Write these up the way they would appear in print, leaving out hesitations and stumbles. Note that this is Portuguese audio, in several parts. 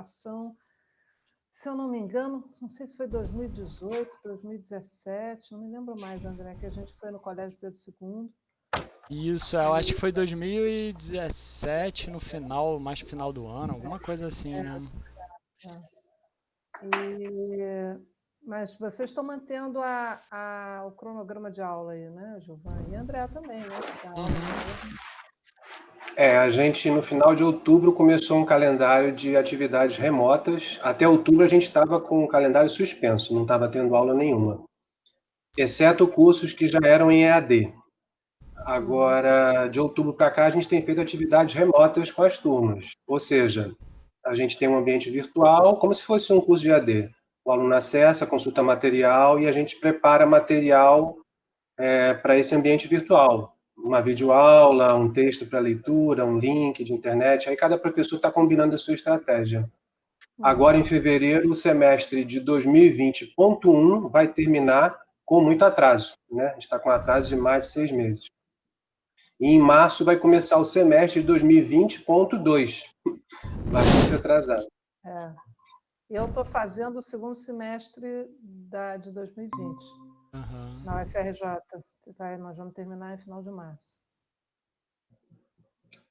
ação, se eu não me engano, não sei se foi 2018, 2017, não me lembro mais, André, que a gente foi no Colégio Pedro II. Isso, eu acho que foi 2017 no final, mais pro final do ano, alguma coisa assim, né? Mas vocês estão mantendo o cronograma de aula aí, né, Giovanni? E André também, né? Que dá aula mesmo. A gente no final de outubro começou um calendário de atividades remotas. Até outubro a gente estava com o calendário suspenso, não estava tendo aula nenhuma, exceto cursos que já eram em EAD. Agora, de outubro para cá, a gente tem feito atividades remotas com as turmas, ou seja, a gente tem um ambiente virtual, como se fosse um curso de EAD. O aluno acessa, consulta material e a gente prepara material para esse ambiente virtual. Uma videoaula, um texto para leitura, um link de internet, aí cada professor está combinando a sua estratégia. Agora, em fevereiro, o semestre de 2020.1 vai terminar com muito atraso, né? A gente está com atraso de mais de 6 meses. E em março vai começar o semestre de 2020.2, bastante atrasado. Eu estou fazendo o segundo semestre de 2020, na UFRJ. Nós vamos terminar em final de março.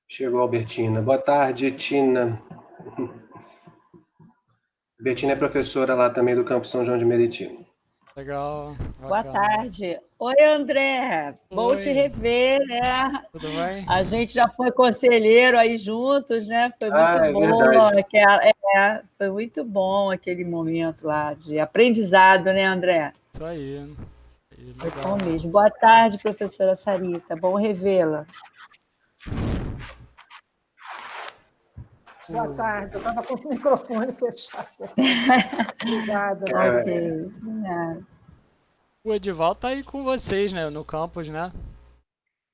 Chegou a Albertina. Boa tarde, Tina. Betina é professora lá também do Campo São João de Meriti. Legal. Boa tarde. Oi, André. Bom te rever, né? Tudo bem? A gente já foi conselheiro aí juntos, né? Foi muito bom. Foi muito bom aquele momento lá de aprendizado, né, André? Isso aí. Foi bom mesmo. Boa tarde, professora Sarita. Bom revê-la. Boa tarde. Eu estava com o microfone fechado. Obrigada. Ok. O Edival está aí com vocês, né? No campus, né?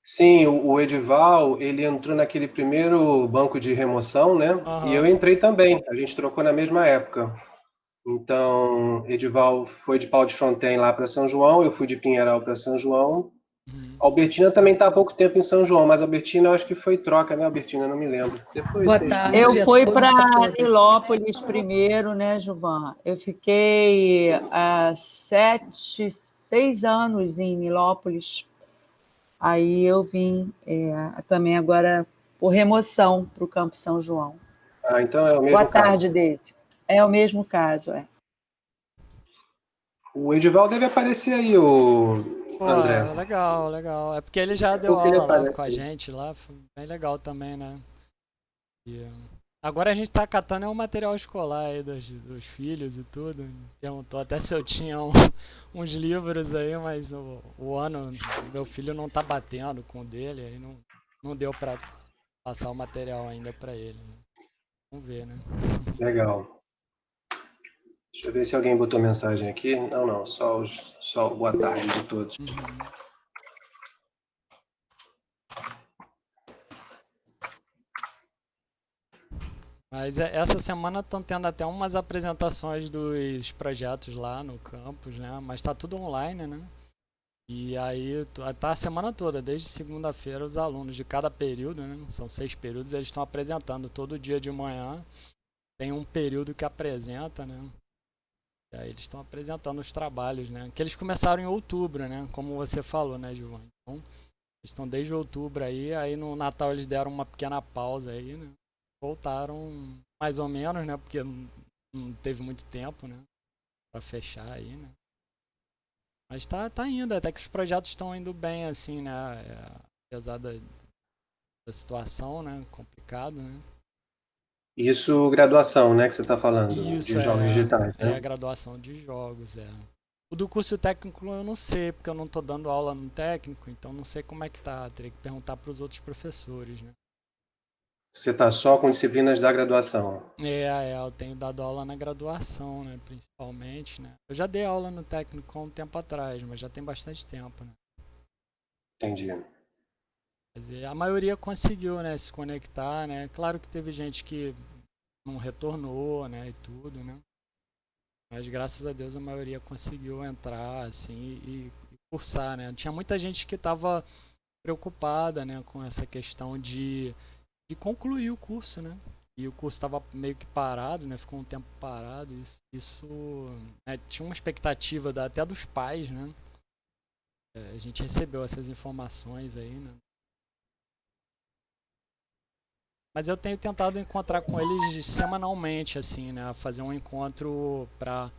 Sim, o Edival, ele entrou naquele primeiro banco de remoção, né? E eu entrei também. A gente trocou na mesma época. Então, Edival foi de Pau de Fronten lá para São João, eu fui de Pinheiral para São João. Albertina também está há pouco tempo em São João, mas Albertina eu acho que foi troca, né, Albertina? Não me lembro. Boa tarde. Eu fui para Nilópolis primeiro, né, Giovana? Eu fiquei 6 anos em Nilópolis. Aí eu vim também agora por remoção para o Campo São João. Então é o mesmo caso. Boa tarde, caso. Deise. É o mesmo caso, O Edival deve aparecer aí, André. Legal. É porque ele já deu aula lá com a gente lá, foi bem legal também, né? Agora a gente tá catando o material escolar aí dos filhos e tudo. Perguntou até se eu tinha uns livros aí, mas o ano meu filho não tá batendo com o dele, aí não deu pra passar o material ainda pra ele. Vamos ver, né? Legal. Deixa eu ver se alguém botou mensagem aqui. Não, só boa tarde de todos. Mas essa semana estão tendo até umas apresentações dos projetos lá no campus, né? Mas tá tudo online, né? E aí tá a semana toda, desde segunda-feira, os alunos de cada período, né? São 6 períodos, eles estão apresentando todo dia de manhã. Tem um período que apresenta, né? E aí eles estão apresentando os trabalhos, né? Que eles começaram em outubro, né? Como você falou, né, Giovanni? Então, eles estão desde outubro aí no Natal eles deram uma pequena pausa aí, né? Voltaram mais ou menos, né? Porque não teve muito tempo, né? Pra fechar aí, né? Mas tá indo, até que os projetos estão indo bem, assim, né? Apesar da situação, né? Complicado, né? Isso, graduação, né, que você está falando, Isso, de jogos digitais, né? É a graduação de jogos, O do curso técnico eu não sei, porque eu não tô dando aula no técnico, então não sei como é que tá. Teria que perguntar para os outros professores, né? Você está só com disciplinas da graduação? Eu tenho dado aula na graduação, né, principalmente, né? Eu já dei aula no técnico há um tempo atrás, mas já tem bastante tempo, né? Entendi. Quer dizer, a maioria conseguiu, né, se conectar, né? Claro que teve gente que não retornou, né, e tudo, né? Mas graças a Deus a maioria conseguiu entrar, assim, e cursar, né? Tinha muita gente que estava preocupada, né, com essa questão de concluir o curso, né? e o curso estava meio que parado, né? Ficou um tempo parado. Isso tinha uma expectativa até dos pais, né? A gente recebeu essas informações aí, né? Mas eu tenho tentado encontrar com eles semanalmente, assim, né? Fazer um encontro para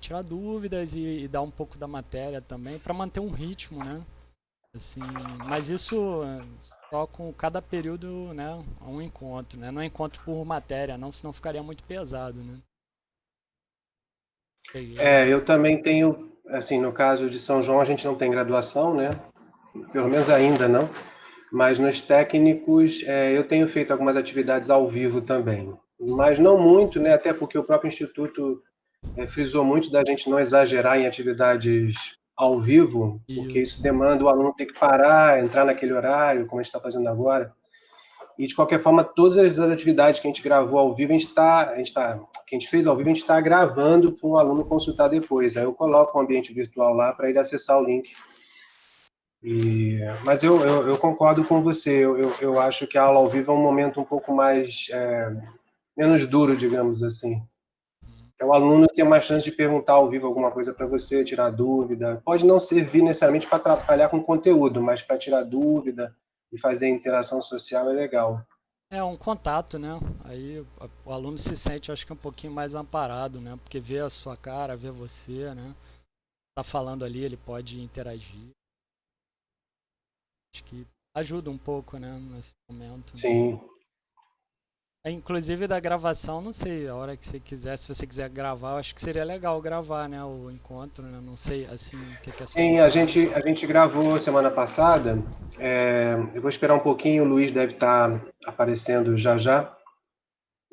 tirar dúvidas e dar um pouco da matéria também, para manter um ritmo, né? Assim, mas isso só com cada período, né? Um encontro, né? Não é encontro por matéria, não, senão ficaria muito pesado, né? Eu também tenho, assim, no caso de São João, a gente não tem graduação, né? Pelo menos ainda não. Mas nos técnicos, eu tenho feito algumas atividades ao vivo também. Mas não muito, né? Até porque o próprio Instituto frisou muito da gente não exagerar em atividades ao vivo, porque isso demanda o aluno ter que parar, entrar naquele horário, como a gente está fazendo agora. E, de qualquer forma, todas as atividades que a gente gravou ao vivo, que a gente fez ao vivo, a gente está gravando para o aluno consultar depois. Aí eu coloco um ambiente virtual lá para ele acessar o link. Mas eu concordo com você. Eu acho que a aula ao vivo é um momento um pouco mais menos duro, digamos assim. O aluno tem mais chance de perguntar ao vivo alguma coisa para você, tirar dúvida. Pode não servir necessariamente para atrapalhar com o conteúdo, mas para tirar dúvida e fazer interação social é legal. É um contato, né? Aí o aluno se sente, acho que um pouquinho mais amparado, né? Porque vê a sua cara, vê você, né? Tá falando ali, ele pode interagir. Acho que ajuda um pouco, né? Nesse momento. Sim. Inclusive da gravação, não sei, a hora que você quiser, se você quiser gravar, acho que seria legal gravar, né? O encontro, né? Não sei, assim, o que é Sim, a gente gravou semana passada. Eu vou esperar um pouquinho, o Luiz deve estar aparecendo já já.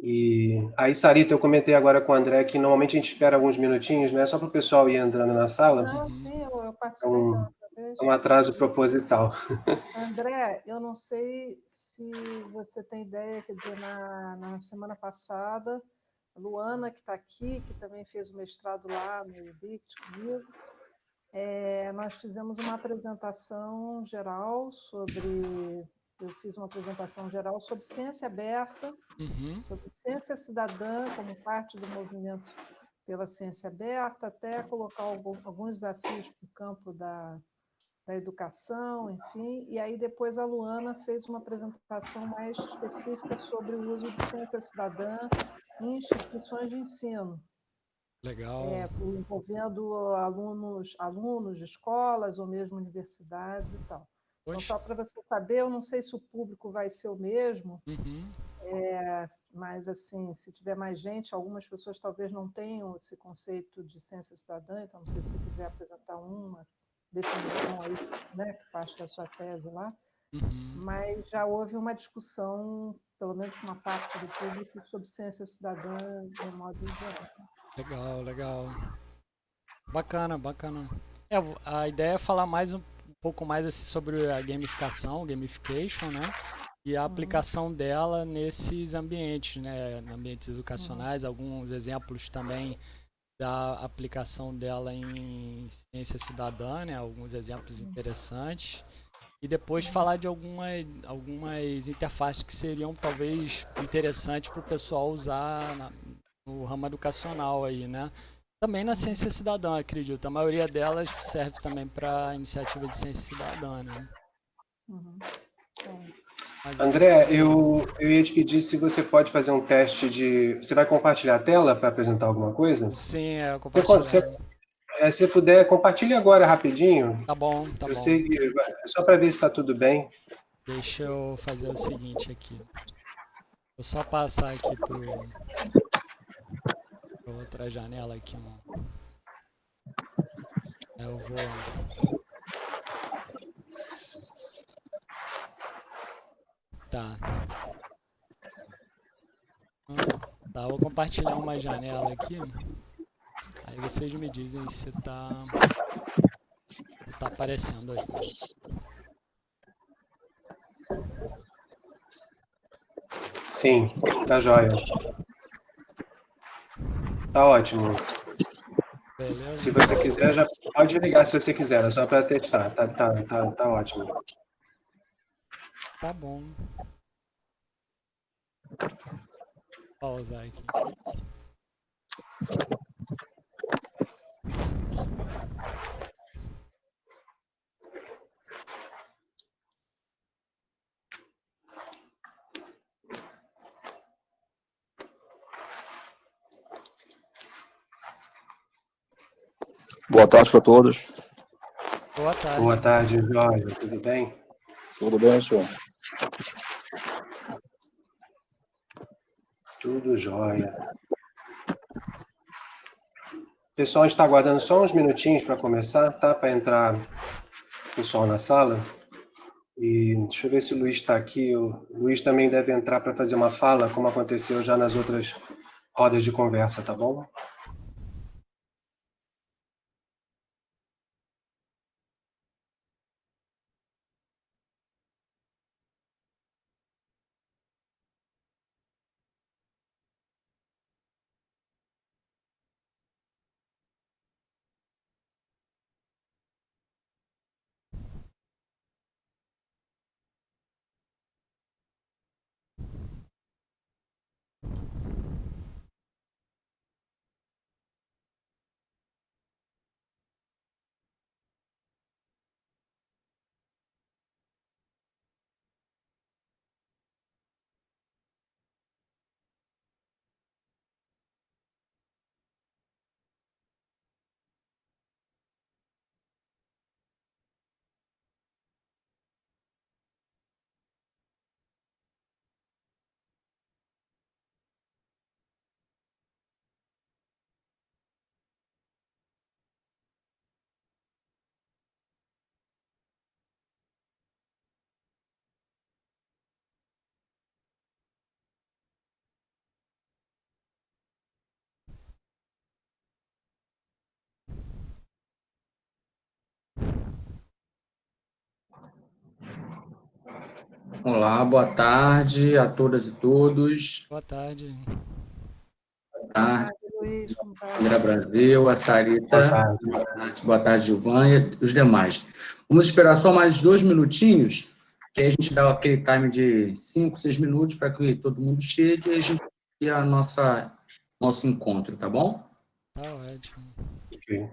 E aí, Sarita, eu comentei agora com o André que normalmente a gente espera alguns minutinhos, né? Só para o pessoal ir entrando na sala. Não, sim, eu participei da outra vez. É um atraso proposital. André, eu não sei se você tem ideia, quer dizer, na semana passada, a Luana, que está aqui, que também fez o mestrado lá no IBIT comigo, nós fizemos uma apresentação geral eu fiz uma apresentação geral sobre ciência aberta, sobre ciência cidadã como parte do movimento pela ciência aberta, até colocar alguns desafios para o campo da educação, enfim, e aí depois a Luana fez uma apresentação mais específica sobre o uso de ciência cidadã em instituições de ensino. Legal. Envolvendo alunos de escolas ou mesmo universidades e tal. Então, só para você saber, eu não sei se o público vai ser o mesmo, mas, assim, se tiver mais gente, algumas pessoas talvez não tenham esse conceito de ciência cidadã, então não sei se você quiser apresentar uma definição aí, né, que parte da sua tese lá, mas já houve uma discussão, pelo menos com uma parte do público, sobre ciência cidadã de modo geral. Legal. Bacana. A ideia é falar um pouco mais assim, sobre a gamification, né? E a aplicação dela nesses ambientes, né? Ambientes educacionais, alguns exemplos também da aplicação dela em ciência cidadã, né? Alguns exemplos interessantes. E depois falar de algumas interfaces que seriam talvez interessantes para o pessoal usar no ramo educacional aí, né? Também na ciência cidadã, acredito. A maioria delas serve também para iniciativa de ciência cidadã, né? André, eu ia te pedir se você pode fazer um teste de... Você vai compartilhar a tela para apresentar alguma coisa? Sim, eu compartilho. Se puder, compartilhe agora rapidinho. Tá bom. Eu sei que é só para ver se está tudo bem. Deixa eu fazer o seguinte aqui. Vou só passar aqui para outra janela aqui. Eu vou... Tá. Vou compartilhar uma janela aqui. Aí vocês me dizem se tá aparecendo aí. Sim, tá jóia. Tá ótimo. Beleza. Se você quiser, já pode ligar se você quiser, é só para testar. Tá ótimo. Tá bom. Pausar aqui. Boa tarde para todos. Boa tarde. Boa tarde, Jorge. Tudo bem? Tudo bem, senhor? Tudo jóia. O pessoal está aguardando só uns minutinhos para começar, tá? Para entrar o pessoal na sala. E deixa eu ver se o Luiz está aqui. O Luiz também deve entrar para fazer uma fala, como aconteceu já nas outras rodas de conversa, tá bom? Olá, boa tarde a todas e todos. Boa tarde. Boa tarde, Luiz, como vai? André Brasil, a Boa Sarita. tarde. Boa tarde, Gilvan e os demais. Vamos esperar só mais 2 minutinhos, que aí a gente dá aquele time de 5, 6 minutos para que todo mundo chegue e a gente tenha nosso encontro, tá bom? Tá ótimo. Ok.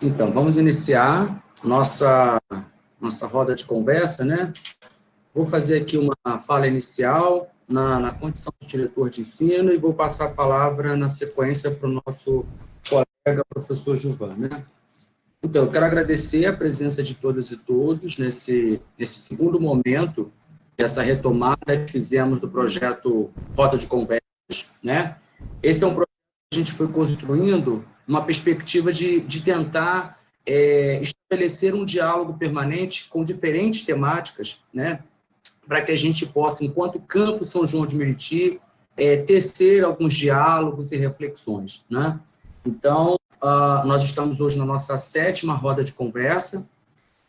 Então, vamos iniciar nossa roda de conversa, né? Vou fazer aqui uma fala inicial na condição de diretor de ensino e vou passar a palavra na sequência para o nosso colega, professor Gilvan, né? Então, eu quero agradecer a presença de todas e todos nesse segundo momento, essa retomada que fizemos do projeto Roda de Conversas, né? Esse é um projeto a gente foi construindo uma perspectiva de tentar estabelecer um diálogo permanente com diferentes temáticas, né, para que a gente possa, enquanto Campus São João de Meriti, tecer alguns diálogos e reflexões, né? Então, nós estamos hoje na nossa 7ª roda de conversa,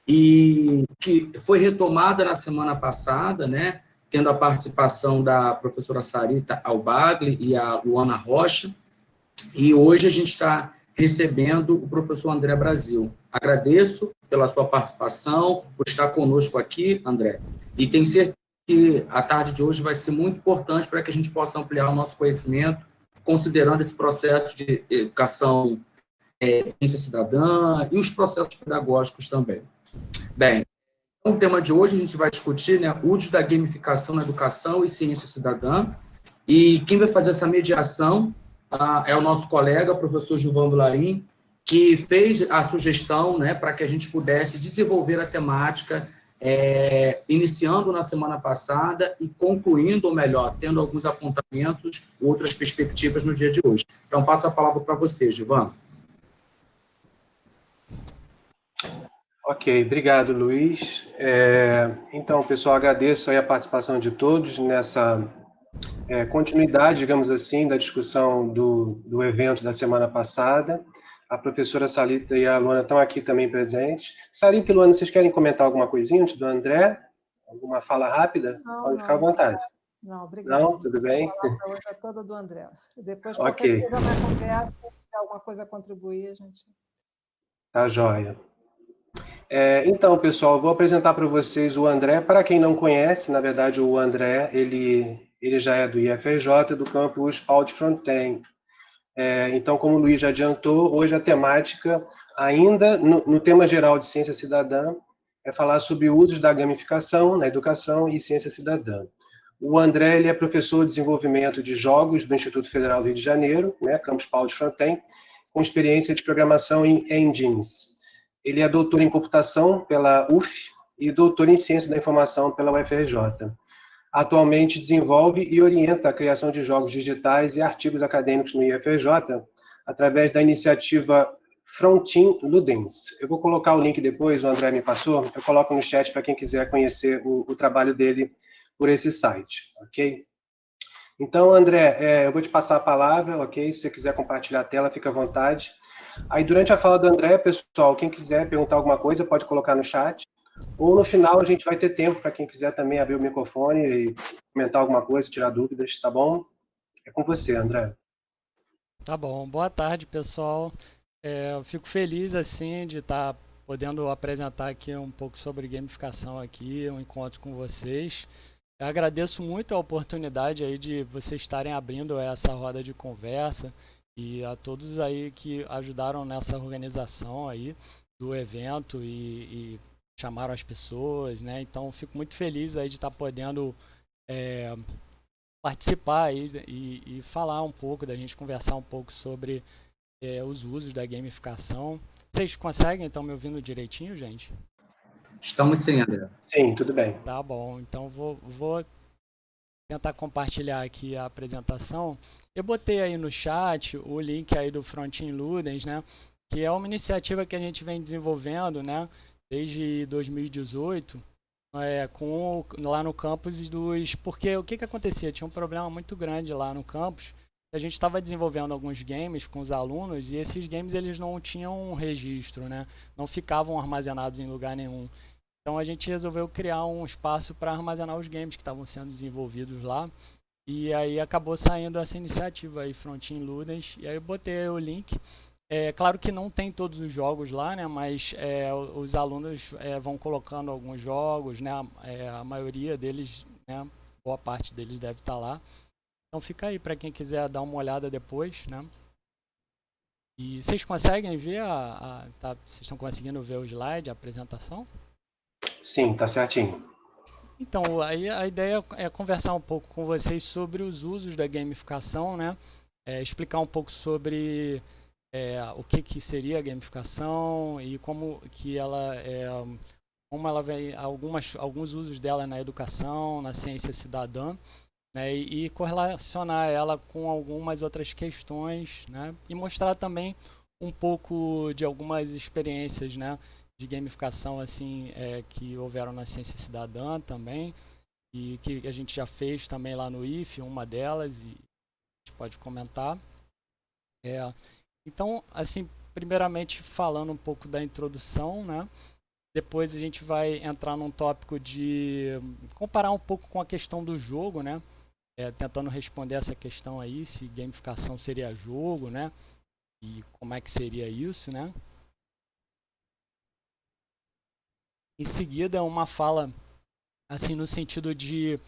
e que foi retomada na semana passada, né, tendo a participação da professora Sarita Albagli e a Luana Rocha, e hoje a gente está recebendo o professor André Brasil. Agradeço pela sua participação, por estar conosco aqui, André, e tenho certeza que a tarde de hoje vai ser muito importante para que a gente possa ampliar o nosso conhecimento, considerando esse processo de educação, ciência cidadã e os processos pedagógicos também. Bem, o tema de hoje a gente vai discutir, né, o uso da gamificação na educação e ciência cidadã, e quem vai fazer essa mediação é o nosso colega, o professor Gilvan Vilarim, que fez a sugestão, né, para que a gente pudesse desenvolver a temática, iniciando na semana passada e concluindo, ou melhor, tendo alguns apontamentos, outras perspectivas no dia de hoje. Então, passo a palavra para você, Gilvan. Ok, obrigado, Luiz. Então, pessoal, agradeço aí a participação de todos nessa continuidade, digamos assim, da discussão do evento da semana passada. A professora Sarita e a Luana estão aqui também presentes. Sarita e Luana, vocês querem comentar alguma coisinha antes do André? Alguma fala rápida? Pode ficar à vontade. Não, obrigada. Não? Tudo bem? A palavra hoje é toda do André. Depois, qualquer Ok. coisa na conversa, se tiver alguma coisa a contribuir, a gente... Tá joia. Então, pessoal, eu vou apresentar para vocês o André. Para quem não conhece, na verdade, o André, ele já é do IFRJ, do campus Paul de Fronten. Então, como o Luiz já adiantou, hoje a temática, ainda no tema geral de ciência cidadã, é falar sobre usos da gamificação na educação e ciência cidadã. O André, ele é professor de desenvolvimento de jogos do Instituto Federal do Rio de Janeiro, né, campus Paul de Fronten, com experiência de programação em engines. Ele é doutor em computação pela UF e doutor em ciência da informação pela UFRJ. Atualmente desenvolve e orienta a criação de jogos digitais e artigos acadêmicos no IFRJ através da iniciativa Frontin Ludens. Eu vou colocar o link depois, o André me passou, eu coloco no chat para quem quiser conhecer o trabalho dele por esse site, ok? Então, André, eu vou te passar a palavra, ok? Se você quiser compartilhar a tela, fica à vontade. Aí, durante a fala do André, pessoal, quem quiser perguntar alguma coisa, pode colocar no chat. Ou no final a gente vai ter tempo para quem quiser também abrir o microfone e comentar alguma coisa, tirar dúvidas, tá bom? É com você, André. Tá bom. Boa tarde, pessoal. Eu fico feliz, assim, de estar podendo apresentar aqui um pouco sobre gamificação aqui, um encontro com vocês. Eu agradeço muito a oportunidade aí de vocês estarem abrindo essa roda de conversa e a todos aí que ajudaram nessa organização aí do evento e chamaram as pessoas, né? Então, fico muito feliz aí de estar podendo participar aí e falar um pouco, da gente conversar um pouco sobre os usos da gamificação. Vocês conseguem, estão me ouvindo direitinho, gente? Estamos sim, André. Sim, tudo bem. Tá bom, então vou tentar compartilhar aqui a apresentação. Eu botei aí no chat o link aí do Frontin Ludens, né? Que é uma iniciativa que a gente vem desenvolvendo, né? Desde 2018, lá no campus porque o que acontecia? Tinha um problema muito grande lá no campus. A gente estava desenvolvendo alguns games com os alunos e esses games eles não tinham um registro, né? Não ficavam armazenados em lugar nenhum. Então a gente resolveu criar um espaço para armazenar os games que estavam sendo desenvolvidos lá. E aí acabou saindo essa iniciativa aí, Frontin Ludens. E aí eu botei o link. Claro que não tem todos os jogos lá, né? Mas os alunos vão colocando alguns jogos, né? A maioria deles, né? Boa parte deles deve estar lá. Então fica aí para quem quiser dar uma olhada depois, né? E vocês conseguem ver vocês estão conseguindo ver o slide, a apresentação? Sim, tá certinho. Então, aí a ideia é conversar um pouco com vocês sobre os usos da gamificação, né? Explicar um pouco sobre o que seria a gamificação e como ela vem, alguns usos dela na educação, na ciência cidadã. né, e correlacionar ela com algumas outras questões, né, e mostrar também um pouco de algumas experiências, né, de gamificação assim, que houveram na ciência cidadã também, e que a gente já fez também lá no IF, uma delas, e a gente pode comentar. Então, assim, primeiramente falando um pouco da introdução, né? Depois a gente vai entrar num tópico de comparar um pouco com a questão do jogo, né? Tentando responder essa questão aí, se gamificação seria jogo, né? E como é que seria isso, né? Em seguida, uma fala, assim, no sentido de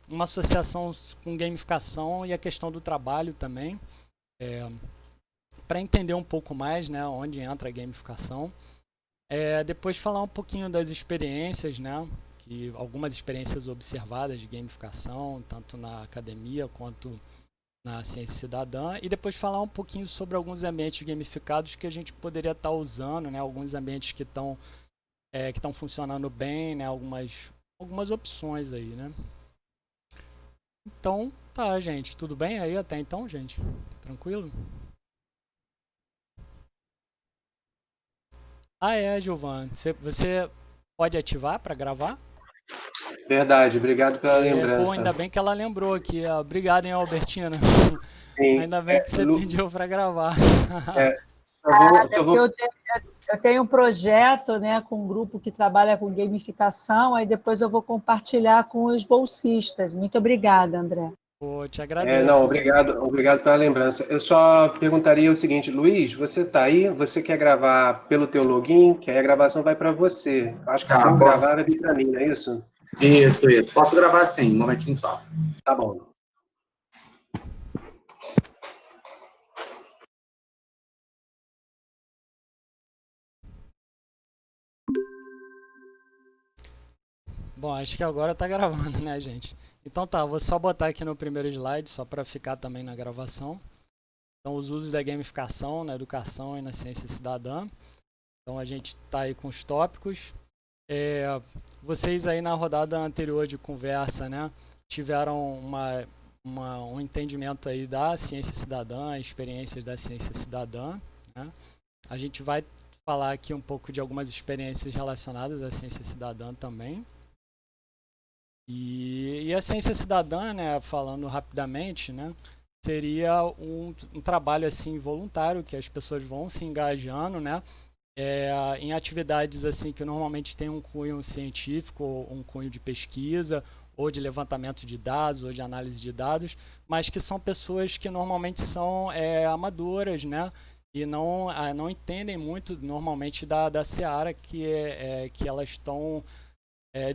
uma associação com gamificação e a questão do trabalho também, para entender um pouco mais, né, onde entra a gamificação. Depois falar um pouquinho das experiências, né, que algumas experiências observadas de gamificação, tanto na academia quanto na ciência cidadã, e depois falar um pouquinho sobre alguns ambientes gamificados que a gente poderia estar usando, né, alguns ambientes que estão funcionando bem, né, algumas opções aí, né. Então, tá, gente, tudo bem aí até então, gente? Tranquilo? Giovanni, você pode ativar para gravar? Verdade, obrigado pela lembrança. Ainda bem que ela lembrou aqui. Obrigado, hein, Albertina. Sim, Ainda bem que você pediu para gravar. Eu tenho um projeto, né, com um grupo que trabalha com gamificação, aí depois eu vou compartilhar com os bolsistas. Muito obrigada, André. Pô, te agradeço. Não, obrigado pela lembrança. Eu só perguntaria o seguinte, Luiz, você está aí? Você quer gravar pelo teu login? Que aí a gravação vai para você. Acho que se eu gravar vai vir para mim, não é isso? Isso. Posso gravar sim, um momentinho só. Tá bom. Bom, acho que agora tá gravando, né, gente? Então tá, vou só botar aqui no primeiro slide, só para ficar também na gravação. Então, os usos da gamificação na educação e na ciência cidadã. Então, a gente tá aí com os tópicos. Vocês aí na rodada anterior de conversa, né, tiveram um entendimento aí da ciência cidadã, experiências da ciência cidadã, né? A gente vai falar aqui um pouco de algumas experiências relacionadas à ciência cidadã também. E a ciência cidadã, né, falando rapidamente, né, seria um trabalho assim voluntário que as pessoas vão se engajando, né, em atividades assim que normalmente tem um cunho científico, ou um cunho de pesquisa, ou de levantamento de dados, ou de análise de dados, mas que são pessoas que normalmente são amadoras, né, e não entendem muito normalmente da seara que elas estão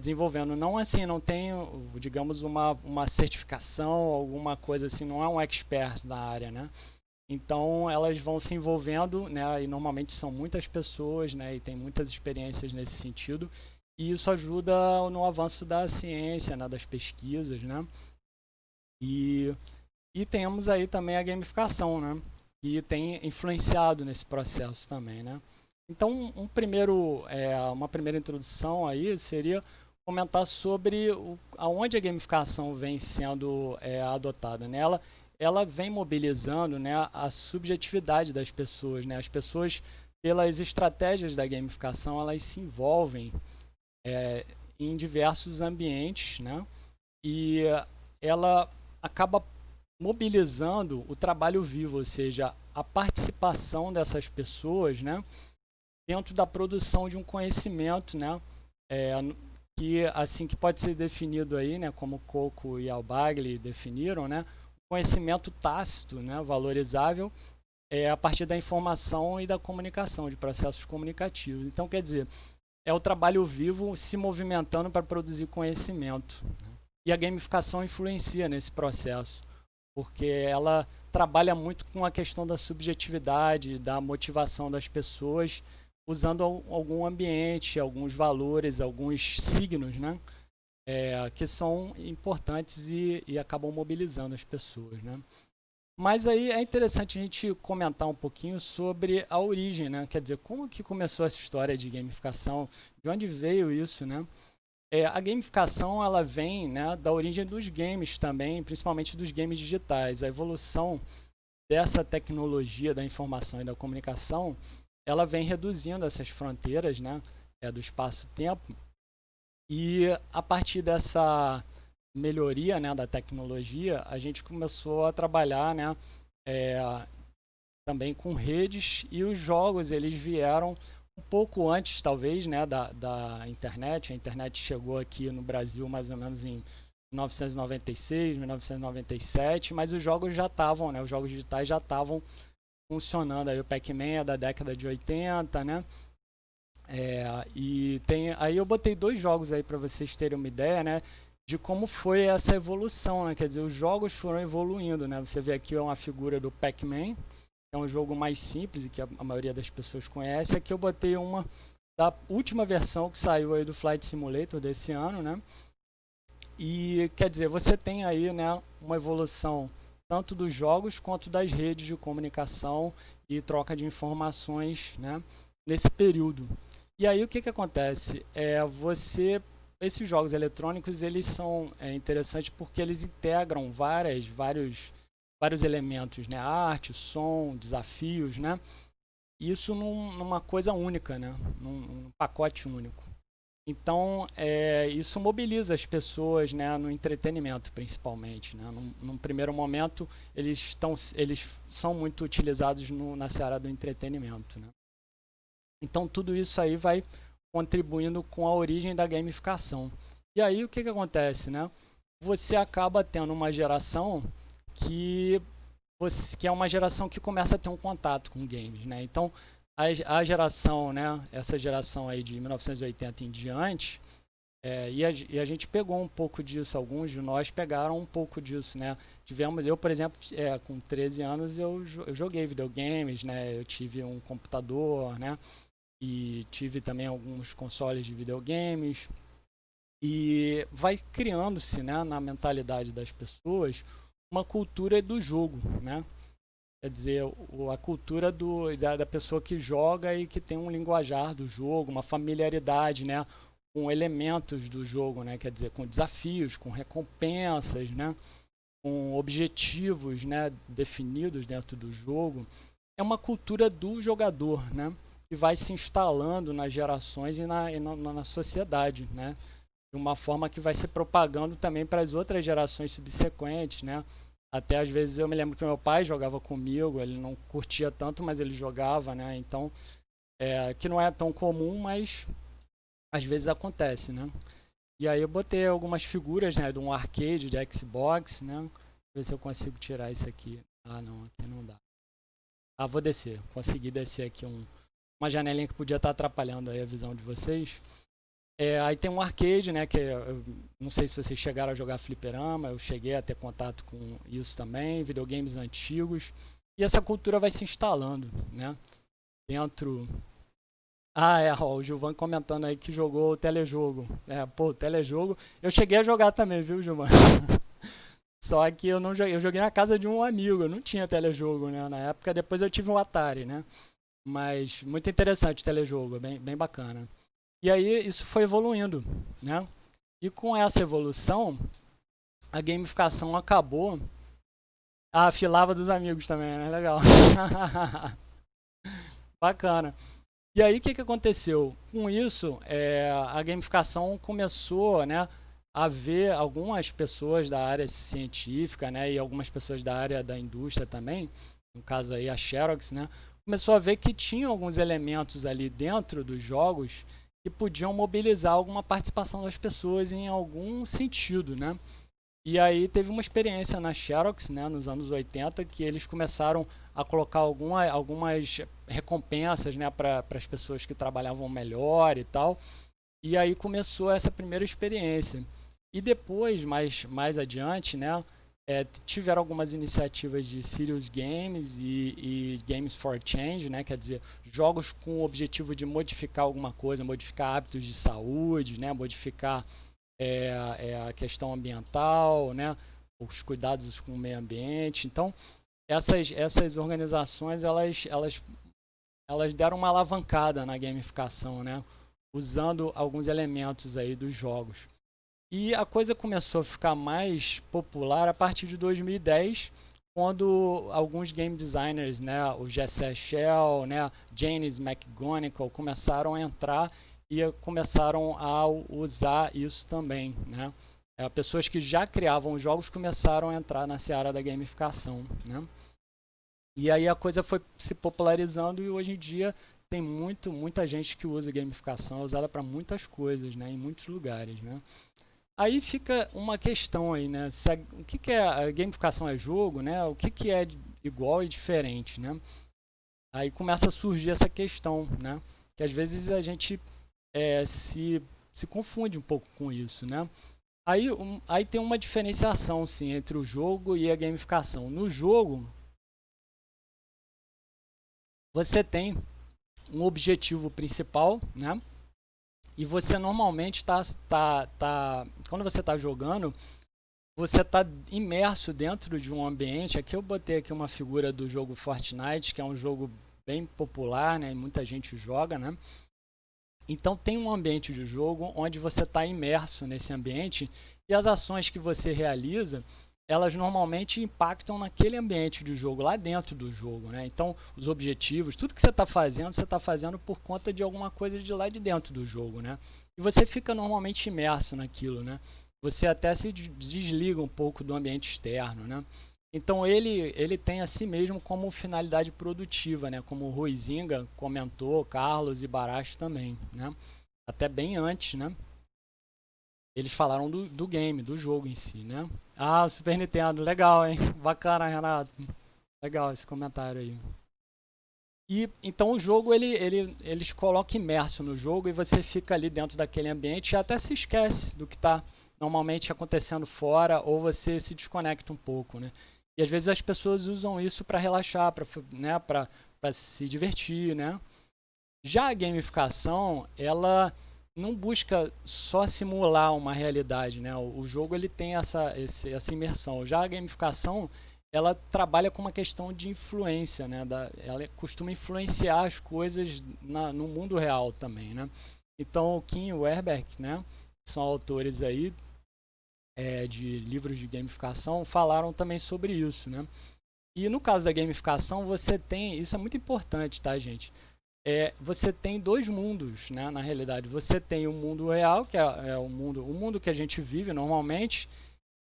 desenvolvendo. Não assim, não tem, digamos, uma certificação, alguma coisa assim, não é um expert na área, né? Então elas vão se envolvendo, né? E normalmente são muitas pessoas, né? E tem muitas experiências nesse sentido. E isso ajuda no avanço da ciência, né? Das pesquisas, né? E temos aí também a gamificação, né? Que tem influenciado nesse processo também, né? Então, uma primeira introdução aí seria comentar sobre aonde a gamificação vem sendo adotada. Né? Ela vem mobilizando, né, a subjetividade das pessoas. Né? As pessoas, pelas estratégias da gamificação, elas se envolvem em diversos ambientes, né? E ela acaba mobilizando o trabalho vivo, ou seja, a participação dessas pessoas, né, dentro da produção de um conhecimento, né, que pode ser definido aí, né, como Coco e Albagli definiram, né, conhecimento tácito, né, valorizável, a partir da informação e da comunicação, de processos comunicativos. Então, quer dizer, é o trabalho vivo se movimentando para produzir conhecimento. E a gamificação influencia nesse processo, porque ela trabalha muito com a questão da subjetividade, da motivação das pessoas, usando algum ambiente, alguns valores, alguns signos, né, que são importantes e acabam mobilizando as pessoas, né. Mas aí é interessante a gente comentar um pouquinho sobre a origem, né, quer dizer, como que começou essa história de gamificação, de onde veio isso, né. A gamificação ela vem, né, da origem dos games também, principalmente dos games digitais. A evolução dessa tecnologia da informação e da comunicação, ela vem reduzindo essas fronteiras, né, do espaço-tempo. E a partir dessa melhoria, né, da tecnologia, a gente começou a trabalhar, né, também com redes, e os jogos eles vieram um pouco antes, talvez, né, da internet. A internet chegou aqui no Brasil mais ou menos em 1996, 1997, mas os jogos já estavam, né, os jogos digitais já estavam funcionando. Aí o Pac-Man é da década de 80, né? Aí eu botei 2 jogos aí para vocês terem uma ideia, né, de como foi essa evolução, né? Quer dizer, os jogos foram evoluindo, né? Você vê aqui uma figura do Pac-Man, é um jogo mais simples e que a maioria das pessoas conhece. Aqui eu botei uma da última versão que saiu aí do Flight Simulator desse ano, né? E quer dizer, você tem aí, né, uma evolução tanto dos jogos quanto das redes de comunicação e troca de informações, né, nesse período. E aí o que acontece? Esses jogos eletrônicos eles são interessantes porque eles integram vários elementos, né? Arte, som, desafios, né? Isso numa coisa única, né? Num pacote único. Então, isso mobiliza as pessoas, né, no entretenimento, principalmente, né? Num primeiro momento, eles são muito utilizados na seara do entretenimento, né? Então, tudo isso aí vai contribuindo com a origem da gamificação. E aí, o que acontece, né? Você acaba tendo uma geração que é uma geração que começa a ter um contato com games, né? Então, a geração, né, essa geração aí de 1980 em diante, e a gente pegou um pouco disso, alguns de nós pegaram um pouco disso, né? Eu, por exemplo, com 13 anos eu joguei videogames, né? Eu tive um computador, né? E tive também alguns consoles de videogames. E vai criando-se, né, na mentalidade das pessoas uma cultura do jogo, né? Quer dizer, a cultura da pessoa que joga e que tem um linguajar do jogo, uma familiaridade, né, com elementos do jogo, né? Quer dizer, com desafios, com recompensas, né, com objetivos, né, definidos dentro do jogo. É uma cultura do jogador, né, que vai se instalando nas gerações e na sociedade, né? De uma forma que vai se propagando também para as outras gerações subsequentes, né? Até às vezes eu me lembro que meu pai jogava comigo, ele não curtia tanto, mas ele jogava, né? Então, que não é tão comum, mas às vezes acontece, né? E aí eu botei algumas figuras, né, de um arcade, de Xbox, né? Ver se eu consigo tirar isso aqui. Ah, não, aqui não dá. Ah, vou descer. Consegui descer aqui uma janelinha que podia estar atrapalhando aí a visão de vocês. Aí tem um arcade, né, que eu não sei se vocês chegaram a jogar fliperama, eu cheguei a ter contato com isso também, videogames antigos, e essa cultura vai se instalando, né, dentro... ó, o Gilvan comentando aí que jogou o telejogo. O telejogo, eu cheguei a jogar também, viu, Gilvan? Só que eu joguei na casa de um amigo, eu não tinha telejogo, né, na época. Depois eu tive um Atari, né, mas muito interessante o telejogo, bem bacana. E aí isso foi evoluindo, né? E com essa evolução, a gamificação acabou. Ah, filava dos amigos também, né? Legal. Bacana. E aí o que aconteceu? Com isso, a gamificação começou, né, a ver algumas pessoas da área científica, né, e algumas pessoas da área da indústria também, no caso aí a Xerox, né, começou a ver que tinha alguns elementos ali dentro dos jogos que podiam mobilizar alguma participação das pessoas em algum sentido, né? E aí teve uma experiência na Xerox, né, nos anos 80, que eles começaram a colocar algumas recompensas, né, para as pessoas que trabalhavam melhor e tal. E aí começou essa primeira experiência. E depois, mais adiante, né, tiveram algumas iniciativas de Serious Games e Games for Change, né, quer dizer, jogos com o objetivo de modificar alguma coisa, modificar hábitos de saúde, né, modificar a questão ambiental, né, os cuidados com o meio ambiente. Então, essas organizações, elas deram uma alavancada na gamificação, né, usando alguns elementos aí dos jogos. E a coisa começou a ficar mais popular a partir de 2010, quando alguns game designers, né, o Jesse Shell, né, Janice McGonigal, começaram a entrar e começaram a usar isso também, né? Pessoas que já criavam jogos começaram a entrar na seara da gamificação, né? E aí a coisa foi se popularizando e hoje em dia tem muita gente que usa gamificação, é usada para muitas coisas, né, em muitos lugares, né? Aí fica uma questão aí, né? O que é a gamificação é jogo, né? O que é igual e diferente, né? Aí começa a surgir essa questão, né? Que às vezes a gente se confunde um pouco com isso, né? Aí tem uma diferenciação, sim, entre o jogo e a gamificação. No jogo, você tem um objetivo principal, né? E você normalmente quando você está jogando, você está imerso dentro de um ambiente. Aqui eu botei aqui uma figura do jogo Fortnite, que é um jogo bem popular, né? E muita gente joga, né? Então tem um ambiente de jogo onde você está imerso nesse ambiente e as ações que você realiza, elas normalmente impactam naquele ambiente de jogo, lá dentro do jogo, né? Então, os objetivos, tudo que você está fazendo por conta de alguma coisa de lá de dentro do jogo, né? E você fica normalmente imerso naquilo, né? Você até se desliga um pouco do ambiente externo, né? Então, ele tem a si mesmo como finalidade produtiva, né? Como o Ruizinga comentou, Carlos e Baracho também, né? Até bem antes, né? Eles falaram do game, do jogo em si, né? Ah, Super Nintendo, legal, hein? Bacana, Renato. Legal esse comentário aí. E então o jogo, eles colocam imerso no jogo e você fica ali dentro daquele ambiente e até se esquece do que está normalmente acontecendo fora, ou você se desconecta um pouco, né? E às vezes as pessoas usam isso para relaxar, para se divertir, né? Já a gamificação, ela não busca só simular uma realidade, né? O jogo ele tem essa imersão. Já a gamificação, ela trabalha com uma questão de influência, né? Ela costuma influenciar as coisas no mundo real também, né? Então o Kim e o Herberg, né, são autores aí de livros de gamificação, falaram também sobre isso, né? E no caso da gamificação, você tem, isso é muito importante, tá, gente? Você tem dois mundos, né, na realidade. Você tem o mundo real, que é o mundo que a gente vive normalmente,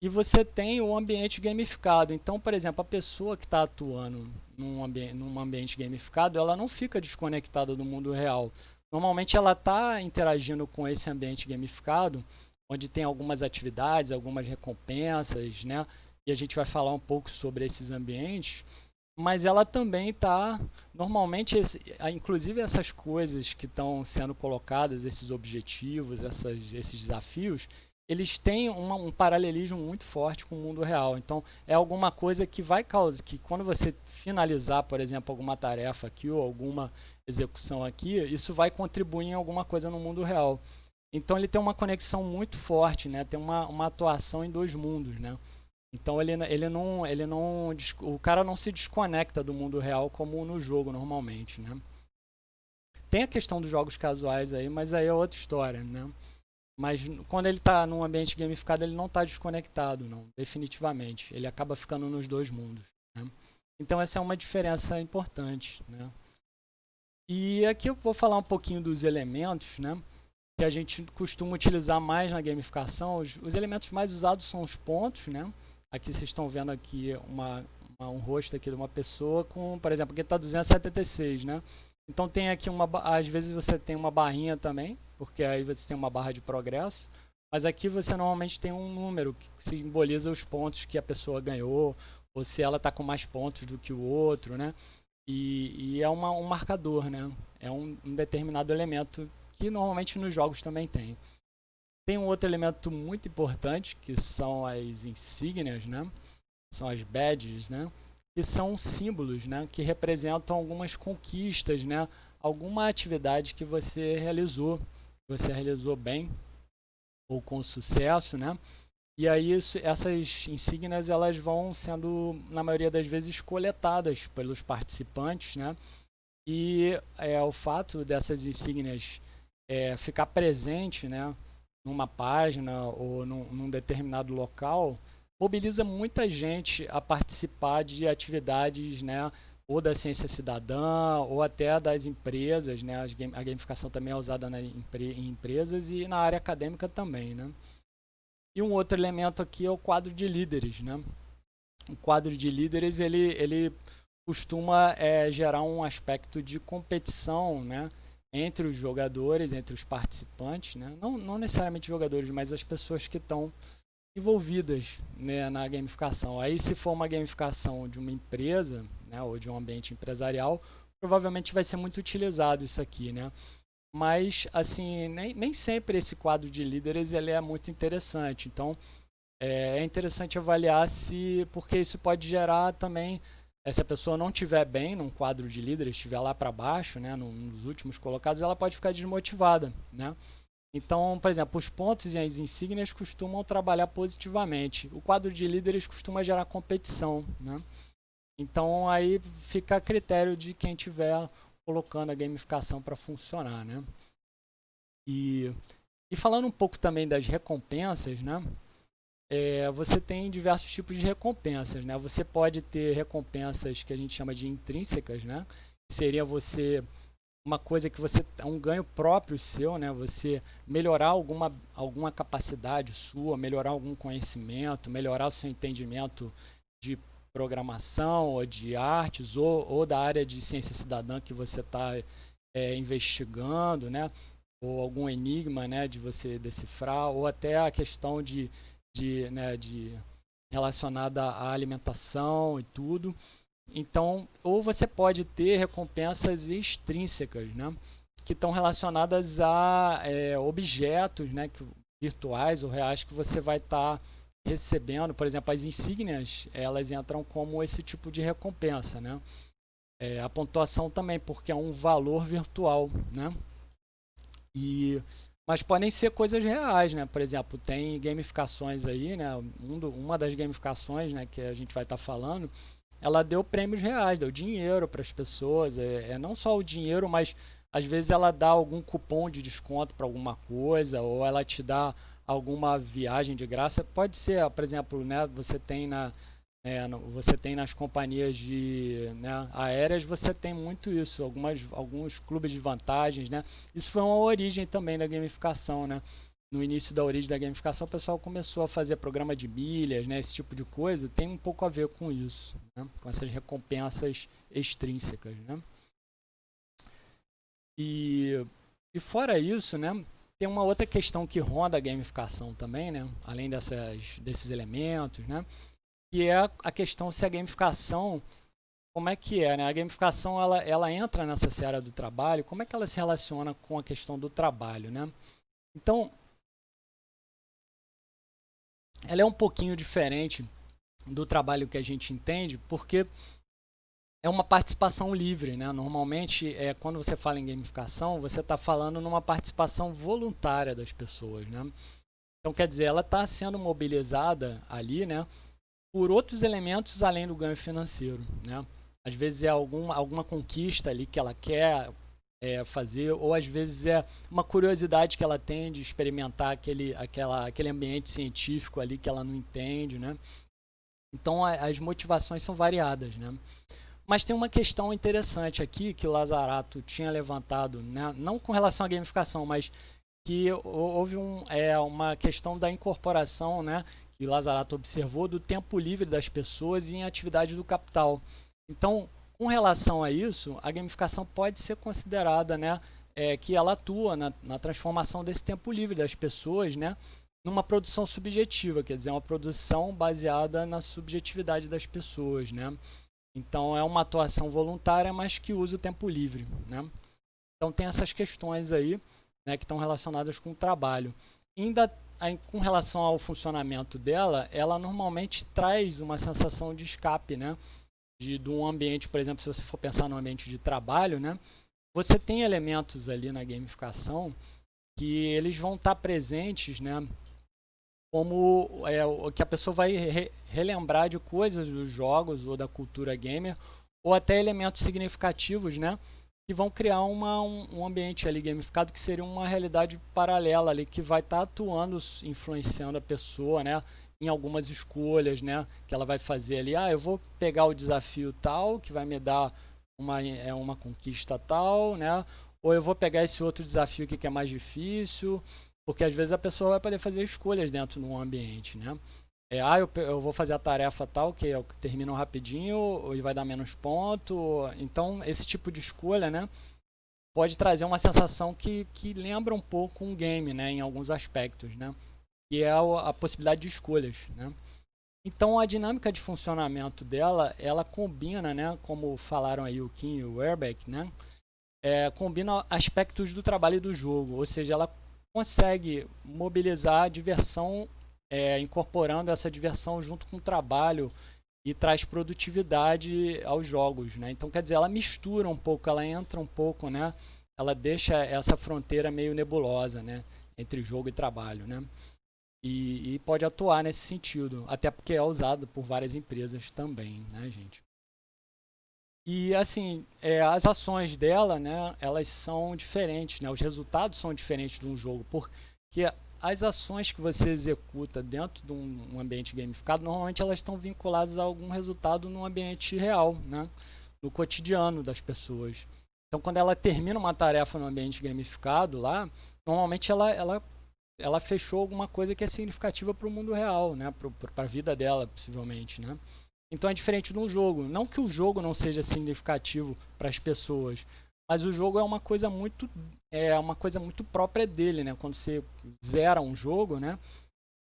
e você tem o ambiente gamificado. Então, por exemplo, a pessoa que está atuando num ambiente gamificado, ela não fica desconectada do mundo real. Normalmente ela está interagindo com esse ambiente gamificado, onde tem algumas atividades, algumas recompensas, né? E a gente vai falar um pouco sobre esses ambientes. Mas ela também está, normalmente, inclusive essas coisas que estão sendo colocadas, esses objetivos, esses desafios, eles têm um paralelismo muito forte com o mundo real. Então, é alguma coisa que vai causar, que quando você finalizar, por exemplo, alguma tarefa aqui ou alguma execução aqui, isso vai contribuir em alguma coisa no mundo real. Então, ele tem uma conexão muito forte, né? Tem uma atuação em dois mundos, né? Então o cara não se desconecta do mundo real como no jogo normalmente, né? Tem a questão dos jogos casuais aí, mas aí é outra história, né? Mas quando ele está num ambiente gamificado, ele não está desconectado, não, definitivamente. Ele acaba ficando nos dois mundos, né? Então essa é uma diferença importante, né? E aqui eu vou falar um pouquinho dos elementos, né, que a gente costuma utilizar mais na gamificação. Os elementos mais usados são os pontos, né? Aqui vocês estão vendo aqui um rosto aqui de uma pessoa com, por exemplo, aqui está 276, né? Então tem aqui às vezes você tem uma barrinha também, porque aí você tem uma barra de progresso, mas aqui você normalmente tem um número que simboliza os pontos que a pessoa ganhou, ou se ela está com mais pontos do que o outro, né? E é um marcador, né? É um determinado elemento que normalmente nos jogos também tem. Tem um outro elemento muito importante, que são as insígnias, né? São as badges, né? Que são símbolos, né? Que representam algumas conquistas, né? Alguma atividade que você realizou bem ou com sucesso, né? E aí essas insígnias, elas vão sendo, na maioria das vezes, coletadas pelos participantes, né? E o fato dessas insígnias ficar presente, né, numa página ou num determinado local, mobiliza muita gente a participar de atividades, né, ou da ciência cidadã, ou até das empresas, né? A gamificação também é usada em empresas e na área acadêmica também, né? E um outro elemento aqui é o quadro de líderes, né? O quadro de líderes, ele costuma gerar um aspecto de competição, né? Entre os jogadores, entre os participantes, né? Não necessariamente jogadores, mas as pessoas que estão envolvidas, né, na gamificação. Aí, se for uma gamificação de uma empresa, né, ou de um ambiente empresarial, provavelmente vai ser muito utilizado isso aqui, né? Mas, assim, nem sempre esse quadro de líderes ele é muito interessante. Então, é interessante avaliar porque isso pode gerar também, se a pessoa não estiver bem num quadro de líderes, estiver lá para baixo, né, nos últimos colocados, ela pode ficar desmotivada, né? Então, por exemplo, os pontos e as insígnias costumam trabalhar positivamente. O quadro de líderes costuma gerar competição, né? Então, aí fica a critério de quem estiver colocando a gamificação para funcionar, né? E falando um pouco também das recompensas, né? Você tem diversos tipos de recompensas, né? Você pode ter recompensas que a gente chama de intrínsecas, né? Seria uma coisa que você é um ganho próprio seu, né? Você melhorar alguma capacidade sua, melhorar algum conhecimento, melhorar o seu entendimento de programação ou de artes ou da área de ciência cidadã que você está investigando, né? Ou algum enigma, né, de você decifrar, ou até a questão de relacionada à alimentação e tudo. Então, ou você pode ter recompensas extrínsecas, né, que estão relacionadas a objetos, né, virtuais ou reais que você vai estar recebendo. Por exemplo, as insígnias, elas entram como esse tipo de recompensa, né? A pontuação também, porque é um valor virtual, né? Mas podem ser coisas reais, né? Por exemplo, tem gamificações aí, né? Uma das gamificações, né, que a gente vai estar falando, ela deu prêmios reais, deu dinheiro para as pessoas. Não só o dinheiro, mas às vezes ela dá algum cupom de desconto para alguma coisa, ou ela te dá alguma viagem de graça. Pode ser, por exemplo, né, você tem nas companhias aéreas, você tem muito isso, alguns clubes de vantagens, né? Isso foi uma origem também da gamificação, né? No início da origem da gamificação, o pessoal começou a fazer programa de milhas, né? Esse tipo de coisa tem um pouco a ver com isso, né? Com essas recompensas extrínsecas, né? E fora isso, né? Tem uma outra questão que ronda a gamificação também, né? Além desses elementos, né? Que é a questão se a gamificação, como é que é, né? A gamificação, ela entra nessa seara do trabalho, como é que ela se relaciona com a questão do trabalho, né? Então, ela é um pouquinho diferente do trabalho que a gente entende, porque é uma participação livre, né? Normalmente, quando você fala em gamificação, você está falando numa participação voluntária das pessoas, né? Então, quer dizer, ela está sendo mobilizada ali, né, por outros elementos além do ganho financeiro, né? Às vezes é alguma conquista ali que ela quer fazer, ou às vezes é uma curiosidade que ela tem de experimentar aquele ambiente científico ali que ela não entende, né? Então as motivações são variadas, né? Mas tem uma questão interessante aqui que o Lazzarato tinha levantado, né? Não com relação à gamificação, mas que houve uma questão da incorporação, né, que Lazzarato observou, do tempo livre das pessoas em atividades do capital. Então, com relação a isso, a gamificação pode ser considerada, né, que ela atua na transformação desse tempo livre das pessoas, né, numa produção subjetiva, quer dizer, uma produção baseada na subjetividade das pessoas, né. Então, é uma atuação voluntária, mas que usa o tempo livre, né. Então, tem essas questões aí, né, que estão relacionadas com o trabalho. Ainda com relação ao funcionamento dela, ela normalmente traz uma sensação de escape, né, de um ambiente, por exemplo, se você for pensar no ambiente de trabalho, né, você tem elementos ali na gamificação que eles vão estar presentes, né, como que a pessoa vai relembrar de coisas dos jogos ou da cultura gamer, ou até elementos significativos, né, que vão criar um ambiente ali gamificado que seria uma realidade paralela ali, que vai estar atuando, influenciando a pessoa, né, em algumas escolhas, né, que ela vai fazer ali. Eu vou pegar o desafio tal, que vai me dar uma conquista tal, né, ou eu vou pegar esse outro desafio aqui que é mais difícil, porque às vezes a pessoa vai poder fazer escolhas dentro de um ambiente, né. Eu vou fazer a tarefa tal, que eu termino rapidinho e vai dar menos ponto. Então, esse tipo de escolha, né, pode trazer uma sensação que lembra um pouco um game, né, em alguns aspectos, né, que é a possibilidade de escolhas, né. Então, a dinâmica de funcionamento dela, ela combina, né, como falaram aí o Kim e o Werbeck, né, combina aspectos do trabalho e do jogo, ou seja, ela consegue mobilizar a diversão, incorporando essa diversão junto com o trabalho e traz produtividade aos jogos, né? Então, quer dizer, ela mistura um pouco, ela entra um pouco, né? Ela deixa essa fronteira meio nebulosa, né? Entre jogo e trabalho, né? E pode atuar nesse sentido, até porque é usado por várias empresas também, né, gente? E assim, as ações dela, né, elas são diferentes, né? Os resultados são diferentes de um jogo, porque as ações que você executa dentro de um ambiente gamificado, normalmente elas estão vinculadas a algum resultado no ambiente real, né? No cotidiano das pessoas. Então, quando ela termina uma tarefa no ambiente gamificado lá, normalmente ela fechou alguma coisa que é significativa para o mundo real, né? Para a vida dela, possivelmente, né? Então é diferente de um jogo. Não que o jogo não seja significativo para as pessoas, mas o jogo é uma coisa muito própria dele, né? Quando você zera um jogo, né?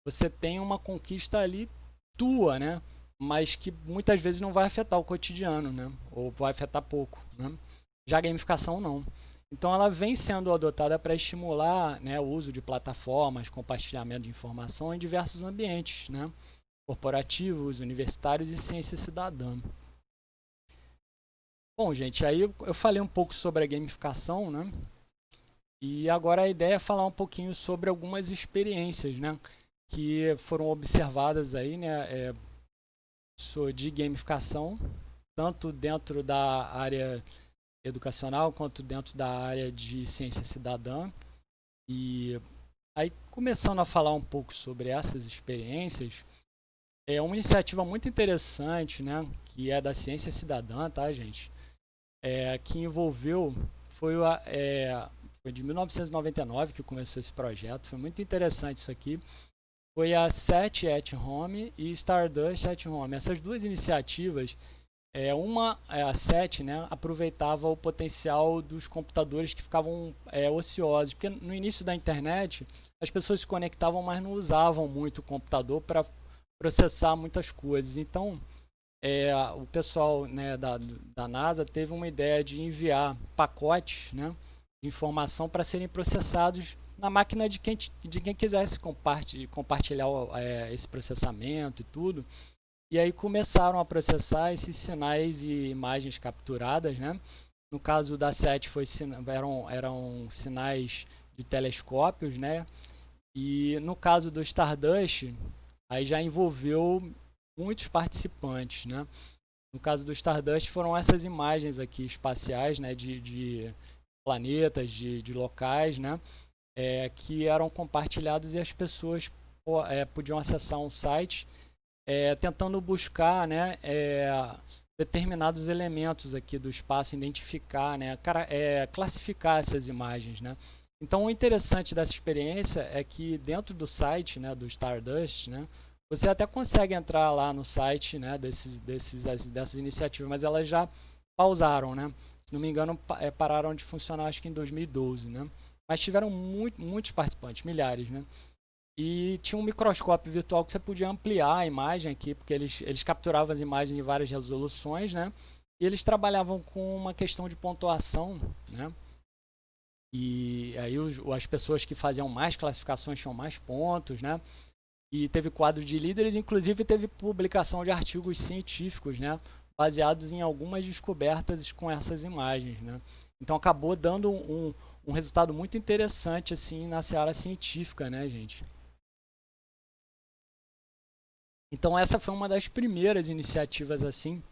Você tem uma conquista ali tua, né? Mas que muitas vezes não vai afetar o cotidiano, né? Ou vai afetar pouco, né? Já a gamificação não. Então ela vem sendo adotada para estimular, né, o uso de plataformas, compartilhamento de informação em diversos ambientes, né? Corporativos, universitários e ciência cidadã. Bom, gente, aí eu falei um pouco sobre a gamificação, né? E agora a ideia é falar um pouquinho sobre algumas experiências, né, que foram observadas aí, né, de gamificação, tanto dentro da área educacional quanto dentro da área de ciência cidadã. E aí, começando a falar um pouco sobre essas experiências, é uma iniciativa muito interessante, né, que é da ciência cidadã, tá, gente? Que envolveu, foi de 1999 que começou esse projeto, foi muito interessante isso aqui. Foi a SET at Home e Stardust at Home. Essas duas iniciativas, a SET, né, aproveitava o potencial dos computadores que ficavam ociosos, porque no início da internet as pessoas se conectavam, mas não usavam muito o computador para processar muitas coisas. Então, o pessoal, né, da NASA teve uma ideia de enviar pacotes, né, de informação para serem processados na máquina de quem quisesse compartilhar esse processamento e tudo. E aí começaram a processar esses sinais e imagens capturadas, né? No caso da SET eram sinais de telescópios, né? E no caso do Stardust, aí já envolveu muitos participantes, né? No caso do Stardust foram essas imagens aqui espaciais, né? De planetas, de locais, né? Que eram compartilhados e as pessoas podiam acessar um site tentando buscar, né, determinados elementos aqui do espaço, identificar, né, classificar essas imagens, né. Então, o interessante dessa experiência é que dentro do site, né, do Stardust, né, você até consegue entrar lá no site, né, dessas iniciativas, mas elas já pausaram, né. Se não me engano, pararam de funcionar acho que em 2012, né. Mas tiveram muitos participantes, milhares, né. E tinha um microscópio virtual que você podia ampliar a imagem aqui, porque eles capturavam as imagens em várias resoluções, né? E eles trabalhavam com uma questão de pontuação, né? E aí as pessoas que faziam mais classificações tinham mais pontos, né? E teve quadro de líderes, inclusive teve publicação de artigos científicos, né? Baseados em algumas descobertas com essas imagens, né? Então acabou dando um resultado muito interessante, assim, na seara científica, né, gente? Então essa foi uma das primeiras iniciativas assim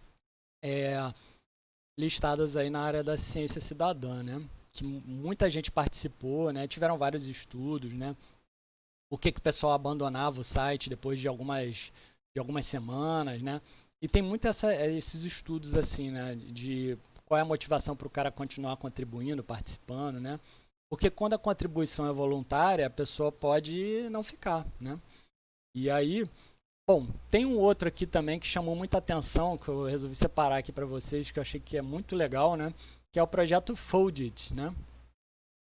listadas aí na área da ciência cidadã, né? Que muita gente participou, né? Tiveram vários estudos, né? Por que o pessoal abandonava o site depois de algumas semanas, né? E tem muito esses estudos assim, né? De qual é a motivação para o cara continuar contribuindo, participando, né? Porque quando a contribuição é voluntária, a pessoa pode não ficar, né? E aí, bom, tem um outro aqui também que chamou muita atenção, que eu resolvi separar aqui para vocês, que eu achei que é muito legal, né? Que é o projeto Foldit, né?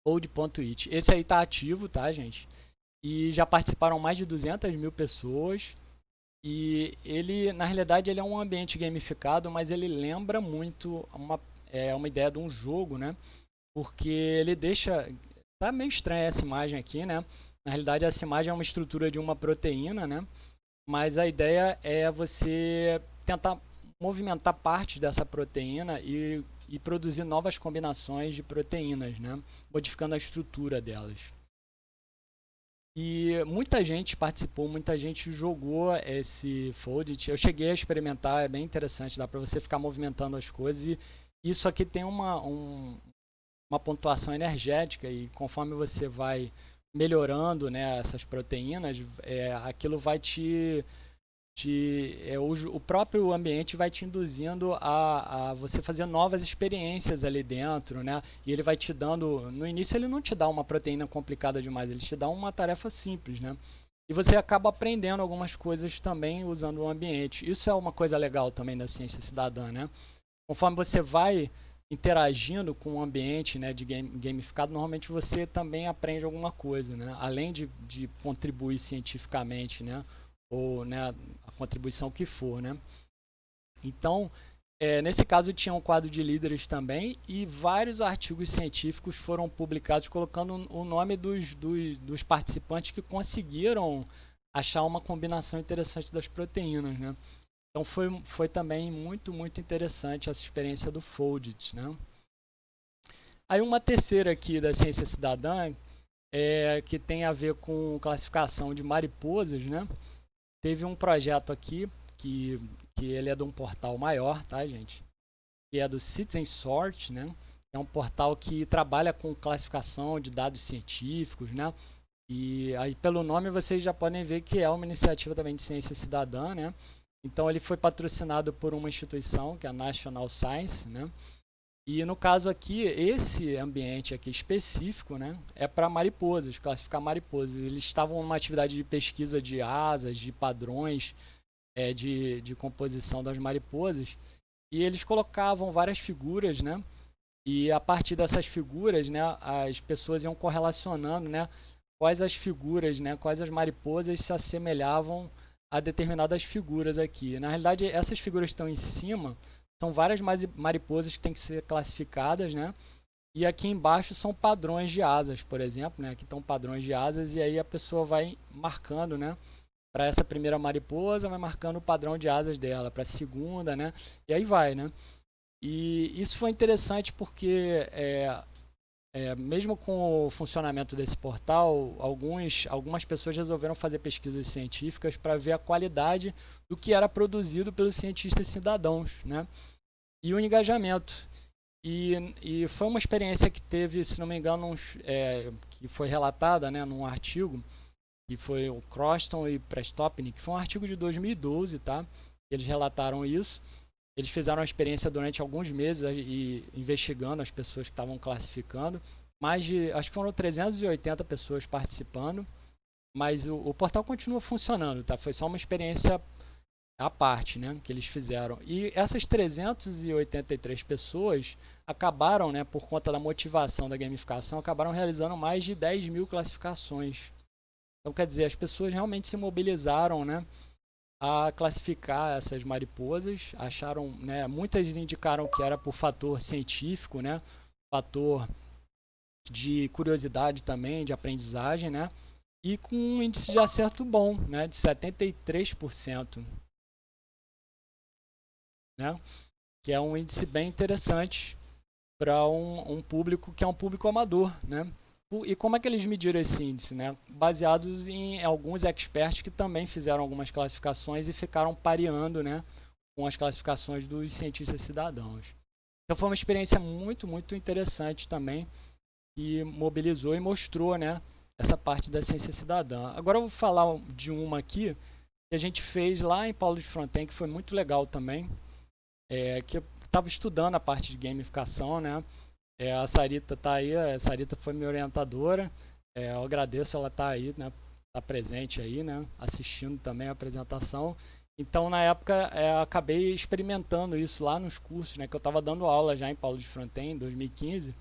Fold.it. Esse aí tá ativo, tá, gente? E já participaram mais de 200 mil pessoas. E ele, na realidade, ele é um ambiente gamificado, mas ele lembra muito uma ideia de um jogo, né? Porque ele deixa... Tá meio estranha essa imagem aqui, né? Na realidade, essa imagem é uma estrutura de uma proteína, né? Mas a ideia é você tentar movimentar partes dessa proteína e produzir novas combinações de proteínas, né? Modificando a estrutura delas. E muita gente participou, muita gente jogou esse Foldit. Eu cheguei a experimentar, é bem interessante, dá para você ficar movimentando as coisas. E isso aqui tem uma pontuação energética e conforme você vai melhorando, né, essas proteínas, aquilo vai o próprio ambiente vai te induzindo a você fazer novas experiências ali dentro, né? E ele vai te dando, no início ele não te dá uma proteína complicada demais, ele te dá uma tarefa simples, né? E você acaba aprendendo algumas coisas também usando o ambiente. Isso é uma coisa legal também da ciência cidadã, né? Conforme você vai interagindo com o ambiente, né, de gamificado, normalmente você também aprende alguma coisa, né? Além de contribuir cientificamente, né? Ou, né, a contribuição que for, né? Então, nesse caso tinha um quadro de líderes também e vários artigos científicos foram publicados colocando o nome dos participantes que conseguiram achar uma combinação interessante das proteínas, né? Então foi também muito, muito interessante essa experiência do Foldit, né? Aí uma terceira aqui da ciência cidadã, que tem a ver com classificação de mariposas, né? Teve um projeto aqui, que ele é de um portal maior, tá, gente? Que é do Citizen Sort, né? É um portal que trabalha com classificação de dados científicos, né? E aí pelo nome vocês já podem ver que é uma iniciativa também de ciência cidadã, né? Então ele foi patrocinado por uma instituição, que é a National Science, né? E no caso aqui, esse ambiente aqui específico, né, é para mariposas, classificar mariposas. Eles estavam numa atividade de pesquisa de asas, de padrões, de composição das mariposas, e eles colocavam várias figuras, né, e a partir dessas figuras, né, as pessoas iam correlacionando, né, quais as figuras, né, quais as mariposas se assemelhavam a determinadas figuras aqui. Na realidade, essas figuras que estão em cima são várias mariposas que têm que ser classificadas, né? E aqui embaixo são padrões de asas, por exemplo, né? Aqui estão padrões de asas e aí a pessoa vai marcando, né? Para essa primeira mariposa, vai marcando o padrão de asas dela, para a segunda, né? E aí vai, né? E isso foi interessante porque mesmo com o funcionamento desse portal, algumas pessoas resolveram fazer pesquisas científicas para ver a qualidade do que era produzido pelos cientistas cidadãos, né? E o engajamento. E foi uma experiência que teve, se não me engano, que foi relatada, né, num artigo, que foi o Croston e Prestopnik, que foi um artigo de 2012, tá? Eles relataram isso. Eles fizeram a experiência durante alguns meses investigando as pessoas que estavam classificando. Acho que foram 380 pessoas participando, mas o portal continua funcionando, tá? Foi só uma experiência à parte, né, que eles fizeram. E essas 383 pessoas acabaram, né, por conta da motivação da gamificação, acabaram realizando mais de 10 mil classificações. Então, quer dizer, as pessoas realmente se mobilizaram, né, a classificar essas mariposas, acharam, né, muitas indicaram que era por fator científico, né, fator de curiosidade também, de aprendizagem, né, e com um índice de acerto bom, né, de 73%, né, que é um índice bem interessante para um público que é um público amador, né. E como é que eles mediram esse índice, né? Baseados em alguns experts que também fizeram algumas classificações e ficaram pareando, né, com as classificações dos cientistas cidadãos. Então foi uma experiência muito, muito interessante também, e mobilizou e mostrou, né, essa parte da ciência cidadã. Agora eu vou falar de uma aqui que a gente fez lá em Paulo de Fronten, que foi muito legal também, que eu estava estudando a parte de gamificação, né? A Sarita está aí, a Sarita foi minha orientadora, eu agradeço ela estar aí, né? Tá presente aí, né? Assistindo também a apresentação. Então, na época, eu acabei experimentando isso lá nos cursos, né? Que eu estava dando aula já em Paulo de Fronten, em 2015,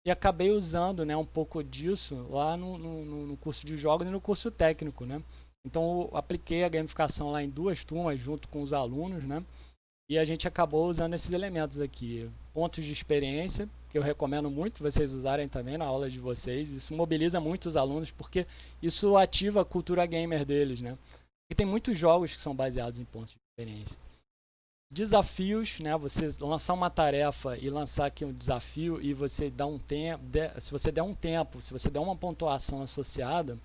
e acabei usando, né, um pouco disso lá no curso de jogos e no curso técnico, né? Então, eu apliquei a gamificação lá em 2 turmas junto com os alunos, né? E a gente acabou usando esses elementos aqui. Pontos de experiência, que eu recomendo muito vocês usarem também na aula de vocês. Isso mobiliza muito os alunos, porque isso ativa a cultura gamer deles, né? E tem muitos jogos que são baseados em pontos de experiência. Desafios, né? Você lançar uma tarefa e lançar aqui um desafio e você dá um tempo, se você der um tempo, se você der uma pontuação associada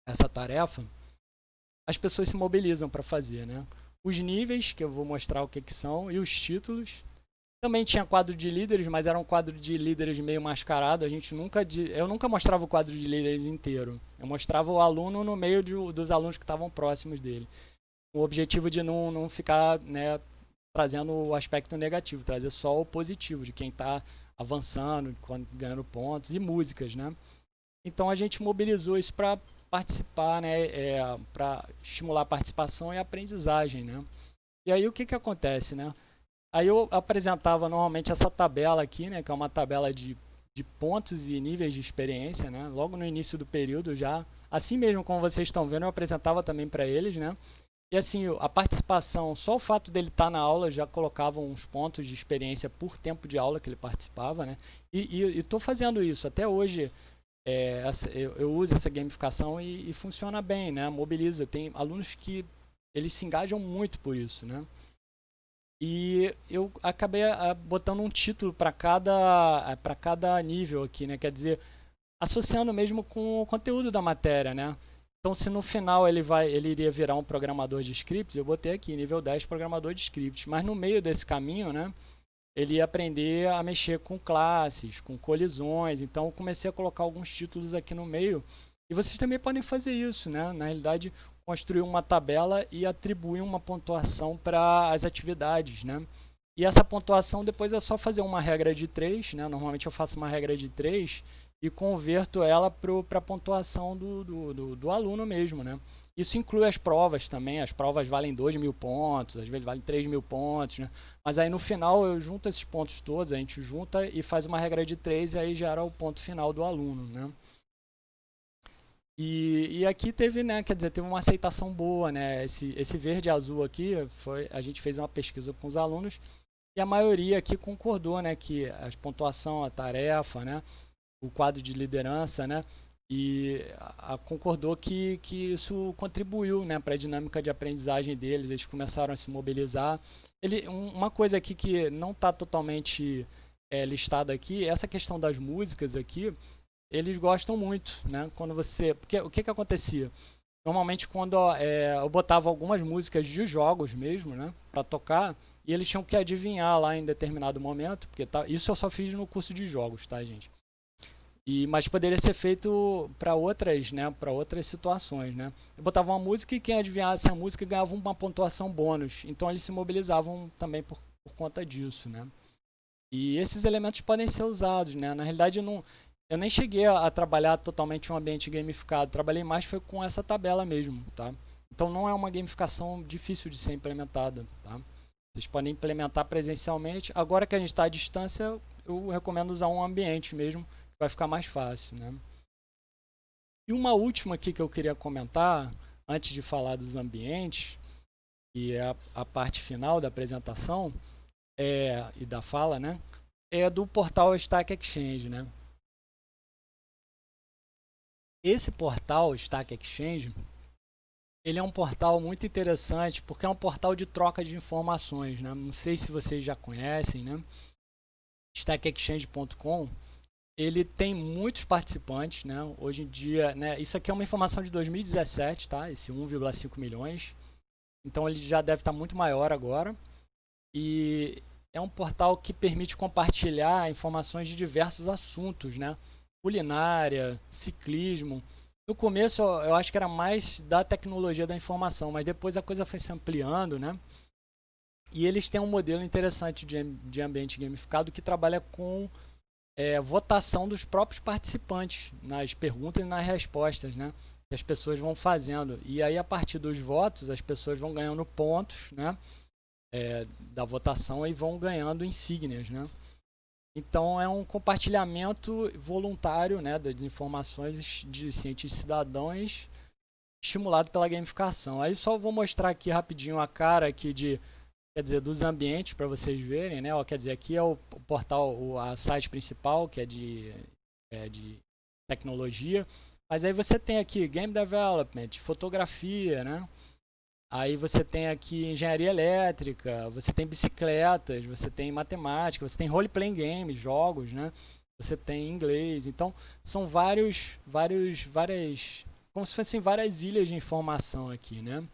a essa tarefa, as pessoas se mobilizam para fazer, né? Os níveis, que eu vou mostrar o que são, e os títulos. Também tinha quadro de líderes, mas era um quadro de líderes meio mascarado. Eu nunca mostrava o quadro de líderes inteiro. Eu mostrava o aluno no meio dos alunos que estavam próximos dele. O objetivo de não ficar, né, trazendo o aspecto negativo, trazer só o positivo, de quem está avançando, ganhando pontos, e músicas, né? Então a gente mobilizou isso para participar, né, para estimular a participação e a aprendizagem, né? E aí o que acontece, né? Aí eu apresentava normalmente essa tabela aqui, né, que é uma tabela de pontos e níveis de experiência, né? Logo no início do período já, assim mesmo como vocês estão vendo, eu apresentava também para eles, né? E assim, a participação, só o fato dele estar na aula já colocava uns pontos de experiência por tempo de aula que ele participava, né? E estou fazendo isso até hoje. Eu uso essa gamificação e funciona bem, né? Mobiliza. Tem alunos que eles se engajam muito por isso, né? E eu acabei botando um título para cada nível aqui, né? Quer dizer, associando mesmo com o conteúdo da matéria, né? Então, se no final ele iria virar um programador de scripts, eu botei aqui, nível 10, programador de scripts. Mas no meio desse caminho, né, ele ia aprender a mexer com classes, com colisões. Então, eu comecei a colocar alguns títulos aqui no meio. E vocês também podem fazer isso, né? Na realidade, construir uma tabela e atribuir uma pontuação para as atividades, né? E essa pontuação depois é só fazer uma regra de 3, né? Normalmente eu faço uma regra de 3 e converto ela para a pontuação do aluno mesmo, né? Isso inclui as provas também. As provas valem 2.000 pontos, às vezes valem 3.000 pontos, né? Mas aí no final eu junto esses pontos todos, a gente junta e faz uma regra de 3 e aí gera o ponto final do aluno, né? E aqui teve, né, quer dizer, teve uma aceitação boa, né? Esse verde e azul aqui, a gente fez uma pesquisa com os alunos e a maioria aqui concordou, né, que a pontuação, a tarefa, né, o quadro de liderança, né, e concordou que isso contribuiu, né, para a dinâmica de aprendizagem deles. Eles começaram a se mobilizar. Uma coisa aqui que não está totalmente listada aqui, essa questão das músicas aqui, eles gostam muito, né? Porque o que acontecia? Normalmente quando eu botava algumas músicas de jogos mesmo, né, para tocar, e eles tinham que adivinhar lá em determinado momento, porque isso eu só fiz no curso de jogos, tá, gente? Mas poderia ser feito para outras, né, para outras situações, né? Eu botava uma música e quem adivinhasse a música ganhava uma pontuação bônus. Então eles se mobilizavam também por conta disso, né? E esses elementos podem ser usados, né? Na realidade eu nem cheguei a trabalhar totalmente um ambiente gamificado. Trabalhei mais foi com essa tabela mesmo, tá? Então não é uma gamificação difícil de ser implementada, tá? Vocês podem implementar presencialmente. Agora que a gente está à distância, eu recomendo usar um ambiente mesmo, vai ficar mais fácil, né? E uma última aqui que eu queria comentar, antes de falar dos ambientes, e é a parte final da apresentação e da fala, né? É do portal Stack Exchange, né? Esse portal Stack Exchange, ele é um portal muito interessante porque é um portal de troca de informações, né? Não sei se vocês já conhecem, né? StackExchange.com. Ele tem muitos participantes, né? Hoje em dia, né? Isso aqui é uma informação de 2017, tá? Esse 1,5 milhões. Então ele já deve estar muito maior agora. E é um portal que permite compartilhar informações de diversos assuntos, né? Culinária, ciclismo. No começo eu acho que era mais da tecnologia da informação, mas depois a coisa foi se ampliando, né? E eles têm um modelo interessante de ambiente gamificado que trabalha com votação dos próprios participantes nas perguntas e nas respostas, né? Que as pessoas vão fazendo. E aí, a partir dos votos, as pessoas vão ganhando pontos, né? Da votação e vão ganhando insígnias, né? Então, é um compartilhamento voluntário, né, das informações de cientistas e cidadãos estimulado pela gamificação. Aí só vou mostrar aqui rapidinho a cara aqui quer dizer, dos ambientes para vocês verem, né? Ó, quer dizer, aqui é o portal, o site principal, que é de tecnologia. Mas aí você tem aqui Game Development, fotografia, né? Aí você tem aqui engenharia elétrica, você tem bicicletas, você tem matemática, você tem role-playing games, jogos, né? Você tem inglês. Então, são várias, como se fossem várias ilhas de informação aqui, né?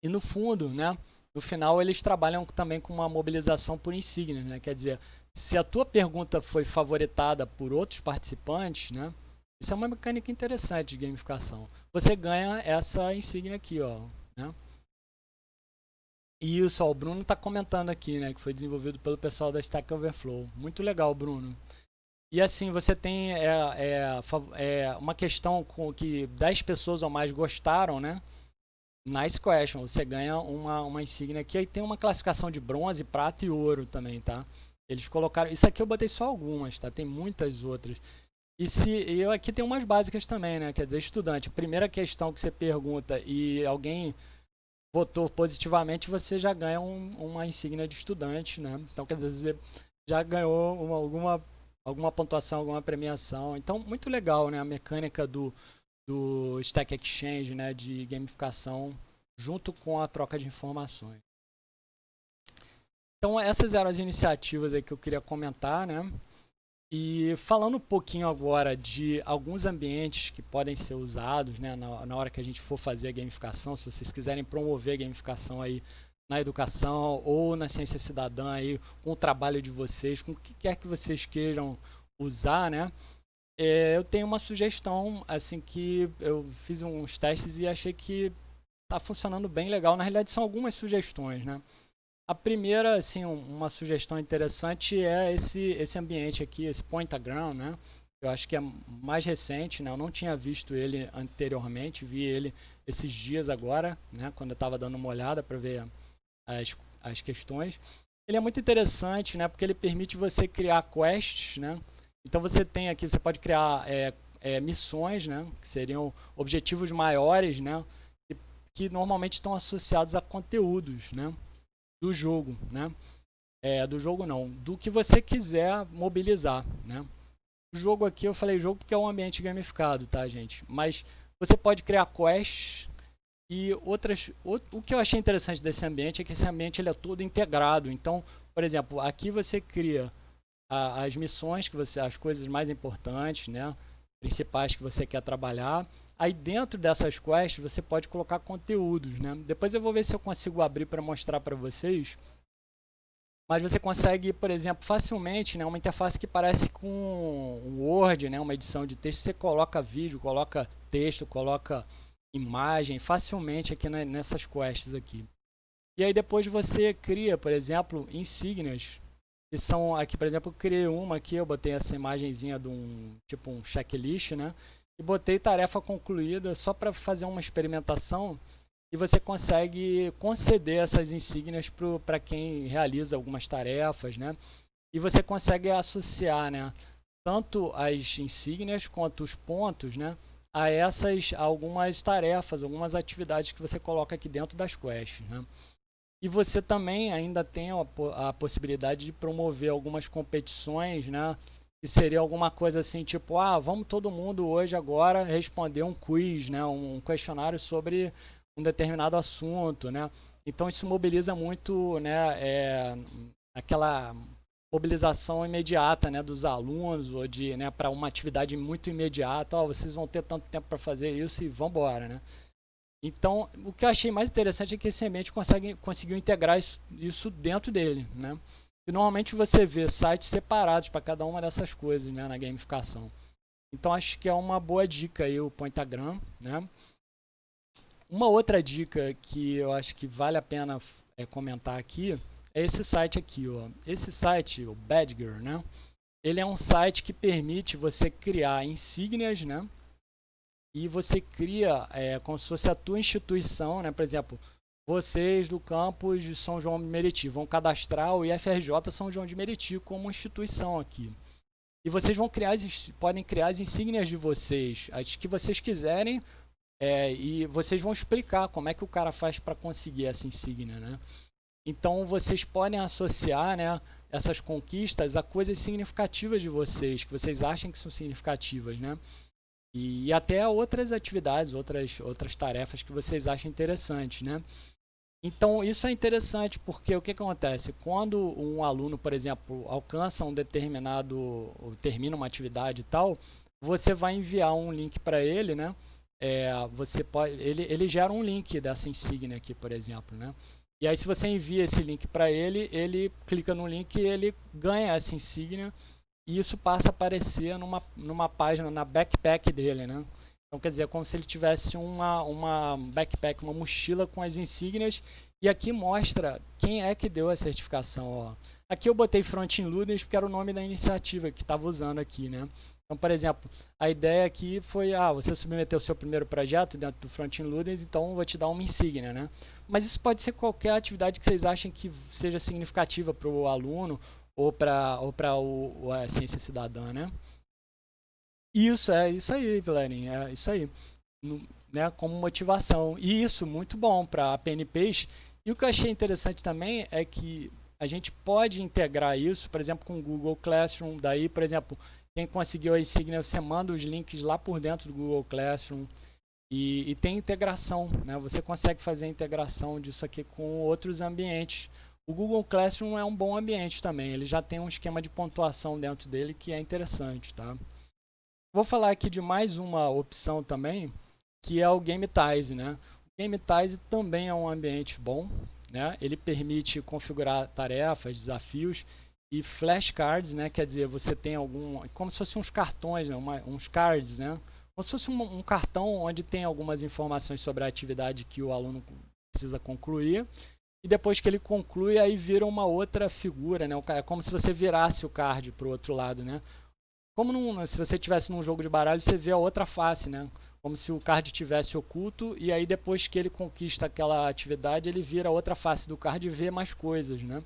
E no fundo, né? No final, eles trabalham também com uma mobilização por insígnias, né? Quer dizer, se a tua pergunta foi favoritada por outros participantes, né? Isso é uma mecânica interessante de gamificação. Você ganha essa insígnia aqui, ó, né? E isso, ó, o Bruno está comentando aqui, né? Que foi desenvolvido pelo pessoal da Stack Overflow. Muito legal, Bruno. E assim, você tem uma questão com que 10 pessoas ou mais gostaram, né? Nice question, você ganha uma insígnia aqui. Aí tem uma classificação de bronze, prata e ouro também, tá? Eles colocaram... Isso aqui eu botei só algumas, tá? Tem muitas outras. E eu aqui tem umas básicas também, né? Quer dizer, estudante, a primeira questão que você pergunta e alguém votou positivamente, você já ganha uma insígnia de estudante, né? Então, quer dizer, você já ganhou alguma pontuação, alguma premiação. Então, muito legal, né? A mecânica do Stack Exchange, né, de gamificação, junto com a troca de informações. Então, essas eram as iniciativas aí que eu queria comentar, né? E falando um pouquinho agora de alguns ambientes que podem ser usados, né, na hora que a gente for fazer a gamificação, se vocês quiserem promover a gamificação aí na educação ou na ciência cidadã aí, com o trabalho de vocês, com o que quer que vocês queiram usar, né? Eu tenho uma sugestão, assim, que eu fiz uns testes e achei que está funcionando bem legal. Na realidade, são algumas sugestões, né? A primeira, assim, uma sugestão interessante é esse ambiente aqui, esse Pointagram, né? Eu acho que é mais recente, né? Eu não tinha visto ele anteriormente, vi ele esses dias agora, né? Quando eu estava dando uma olhada para ver as questões. Ele é muito interessante, né? Porque ele permite você criar quests, né? Então você tem aqui, você pode criar missões, né? Que seriam objetivos maiores, né? Que normalmente estão associados a conteúdos, né? Do jogo, né? Do jogo não, do que você quiser mobilizar, né? O jogo aqui, eu falei jogo porque é um ambiente gamificado, tá, gente? Mas você pode criar quests e outras... O que eu achei interessante desse ambiente é que esse ambiente ele é todo integrado. Então, por exemplo, aqui você cria as missões, as coisas mais importantes, né? Principais que você quer trabalhar. Aí dentro dessas quests você pode colocar conteúdos, né? Depois eu vou ver se eu consigo abrir para mostrar para vocês. Mas você consegue, por exemplo, facilmente, né, uma interface que parece com um Word, né, uma edição de texto, você coloca vídeo, coloca texto, coloca imagem facilmente aqui nessas quests aqui. E aí depois você cria, por exemplo, insígnias, que são aqui, por exemplo, eu criei uma aqui, eu botei essa imagenzinha de tipo um checklist, né? E botei tarefa concluída só para fazer uma experimentação e você consegue conceder essas insígnias para quem realiza algumas tarefas, né? E você consegue associar, né, tanto as insígnias quanto os pontos, né, a algumas tarefas, algumas atividades que você coloca aqui dentro das quests, né? E você também ainda tem a possibilidade de promover algumas competições, né? Que seria alguma coisa assim, tipo, vamos todo mundo hoje agora responder um quiz, né? Um questionário sobre um determinado assunto, né? Então isso mobiliza muito, né? Aquela mobilização imediata, né? Dos alunos ou né? Para uma atividade muito imediata. Vocês vão ter tanto tempo para fazer isso e vamos embora, né? Então, o que eu achei mais interessante é que esse ambiente conseguiu integrar isso dentro dele, né? E normalmente você vê sites separados para cada uma dessas coisas, né, na gamificação. Então, acho que é uma boa dica aí o Pointagram, né? Uma outra dica que eu acho que vale a pena comentar aqui é esse site aqui, ó. Esse site, o Badger, né? Ele é um site que permite você criar insígnias, né? E você cria como se fosse a tua instituição, né? Por exemplo, vocês do campus de São João de Meriti vão cadastrar o IFRJ São João de Meriti como instituição aqui. E vocês podem criar as insígnias de vocês, as que vocês quiserem, e vocês vão explicar como é que o cara faz para conseguir essa insígnia, né? Então vocês podem associar, né, essas conquistas a coisas significativas de vocês, que vocês acham que são significativas, né? E até outras atividades, outras tarefas que vocês acham interessantes, né? Então, isso é interessante porque o que acontece? Quando um aluno, por exemplo, alcança um determinado, ou termina uma atividade e tal, você vai enviar um link para ele, né? Ele gera um link dessa insígnia aqui, por exemplo, né? E aí, se você envia esse link para ele, ele clica no link e ele ganha essa insígnia. E isso passa a aparecer numa página, na backpack dele, né? Então, quer dizer, é como se ele tivesse uma backpack, uma mochila com as insígnias. E aqui mostra quem é que deu a certificação, ó. Aqui eu botei Front-end Ludens porque era o nome da iniciativa que estava usando aqui, né? Então, por exemplo, a ideia aqui foi, você submeteu o seu primeiro projeto dentro do Front-end Ludens, então eu vou te dar uma insígnia, né? Mas isso pode ser qualquer atividade que vocês achem que seja significativa para o aluno ou para a ciência cidadã, né? Isso aí, Vilerinho, é isso aí, né, como motivação. E isso, muito bom para PNPs. E o que eu achei interessante também é que a gente pode integrar isso, por exemplo, com o Google Classroom. Daí, por exemplo, quem conseguiu a insígnia, você manda os links lá por dentro do Google Classroom. E tem integração, né? Você consegue fazer a integração disso aqui com outros ambientes. O Google Classroom é um bom ambiente também. Ele já tem um esquema de pontuação dentro dele que é interessante, tá? Vou falar aqui de mais uma opção também, que é o Gametize, né? O Gametize também é um ambiente bom, né? Ele permite configurar tarefas, desafios e flashcards, né? Quer dizer, você tem como se fossem uns cartões, né? Uns cards, né? Como se fosse um cartão onde tem algumas informações sobre a atividade que o aluno precisa concluir. E depois que ele conclui, aí vira uma outra figura, né? É como se você virasse o card para o outro lado, né? Como se você estivesse num jogo de baralho, você vê a outra face, né? Como se o card estivesse oculto e aí depois que ele conquista aquela atividade, ele vira a outra face do card e vê mais coisas, né?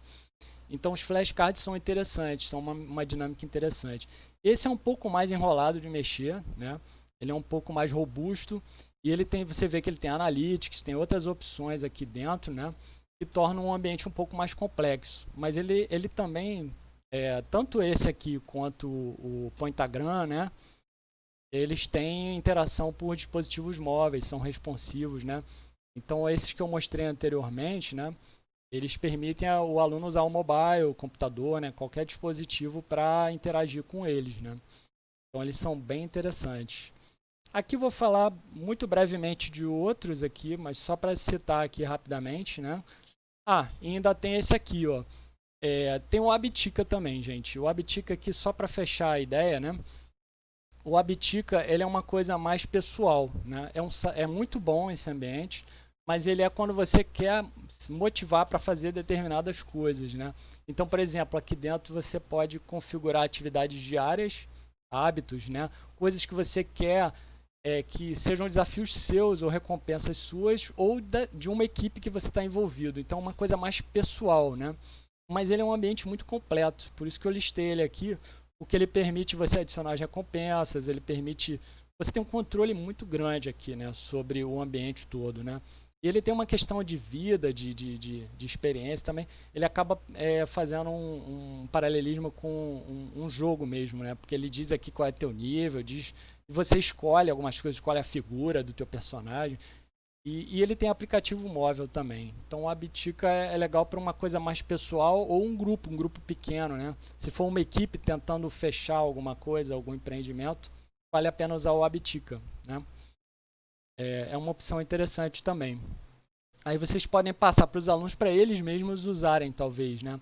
Então os flashcards são interessantes, são uma dinâmica interessante. Esse é um pouco mais enrolado de mexer, né? Ele é um pouco mais robusto e você vê que ele tem analytics, tem outras opções aqui dentro, né? Que tornam o ambiente um pouco mais complexo. Mas ele também, tanto esse aqui quanto o Pointagram, né? Eles têm interação por dispositivos móveis, são responsivos, né? Então esses que eu mostrei anteriormente, né? Eles permitem o aluno usar o mobile, o computador, né? Qualquer dispositivo para interagir com eles, né? Então eles são bem interessantes. Aqui vou falar muito brevemente de outros aqui, mas só para citar aqui rapidamente, né? E ainda tem esse aqui, ó. Tem o Abitica também, gente. O Abitica aqui, só para fechar a ideia, né? O Abitica, ele é uma coisa mais pessoal, né? É muito bom esse ambiente, mas ele é quando você quer se motivar para fazer determinadas coisas, né? Então, por exemplo, aqui dentro você pode configurar atividades diárias, hábitos, né? Coisas que você quer que sejam desafios seus ou recompensas suas ou de uma equipe que você está envolvido. Então, uma coisa mais pessoal, né? Mas ele é um ambiente muito completo, por isso que eu listei ele aqui, porque ele permite você adicionar as recompensas, ele permite... Você tem um controle muito grande aqui, né, sobre o ambiente todo, né? E ele tem uma questão de vida, de experiência também. Ele acaba fazendo um paralelismo com um jogo mesmo, né? Porque ele diz aqui qual é teu nível, você escolhe algumas coisas, escolhe a figura do teu personagem. E ele tem aplicativo móvel também. Então o Abitica é legal para uma coisa mais pessoal ou um grupo pequeno, né? Se for uma equipe tentando fechar alguma coisa, algum empreendimento, vale a pena usar o Abitica, né? é uma opção interessante também. Aí vocês podem passar para os alunos para eles mesmos usarem, talvez, né?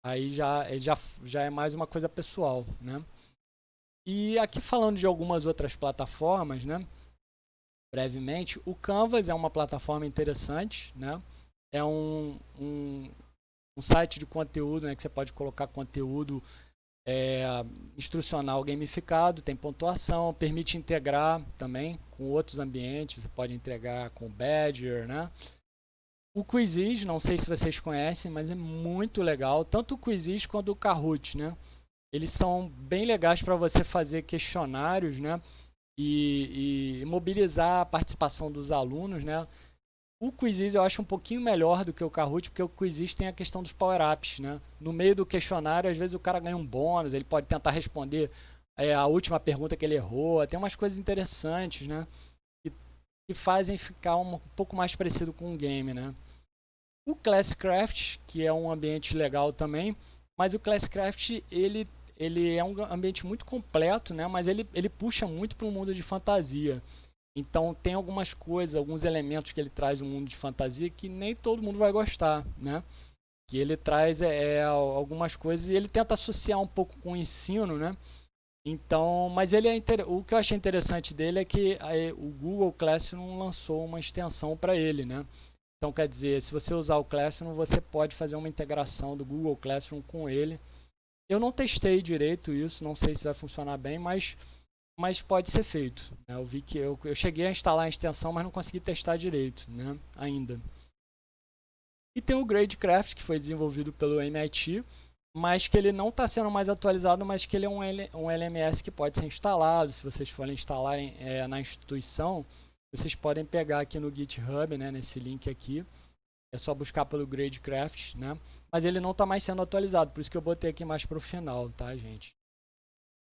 Aí já é mais uma coisa pessoal, né? E aqui falando de algumas outras plataformas, né? Brevemente, o Canvas é uma plataforma interessante, né? É um site de conteúdo, né? Que você pode colocar conteúdo instrucional gamificado, tem pontuação, permite integrar também com outros ambientes, você pode integrar com o Badger, né? O Quizzes, não sei se vocês conhecem, mas é muito legal, tanto o Quizzes quanto o Kahoot, né? Eles são bem legais para você fazer questionários, né? E mobilizar a participação dos alunos, né? O Quizzes eu acho um pouquinho melhor do que o Kahoot, porque o Quizzes tem a questão dos power-ups, né? No meio do questionário, às vezes o cara ganha um bônus, ele pode tentar responder a última pergunta que ele errou, tem umas coisas interessantes, né? Que fazem ficar um pouco mais parecido com um game, né? O Classcraft, que é um ambiente legal também, mas o Classcraft, ele é um ambiente muito completo, né? Mas ele puxa muito para um mundo de fantasia. Então tem algumas coisas, alguns elementos que ele traz no mundo de fantasia que nem todo mundo vai gostar, né? Que ele traz algumas coisas e ele tenta associar um pouco com o ensino, né? Então, mas o que eu achei interessante dele é que o Google Classroom lançou uma extensão para ele, né? Então, quer dizer, se você usar o Classroom, você pode fazer uma integração do Google Classroom com ele. Eu não testei direito isso, não sei se vai funcionar bem, mas pode ser feito. Né? Eu vi que eu cheguei a instalar a extensão, mas não consegui testar direito, né? Ainda. E tem o Gradecraft, que foi desenvolvido pelo MIT, mas que ele não está sendo mais atualizado, mas que ele é um LMS que pode ser instalado. Se vocês forem instalarem na instituição, vocês podem pegar aqui no GitHub, né, nesse link aqui. É só buscar pelo Gradecraft, né? Mas ele não está mais sendo atualizado, por isso que eu botei aqui mais para o final, tá, gente?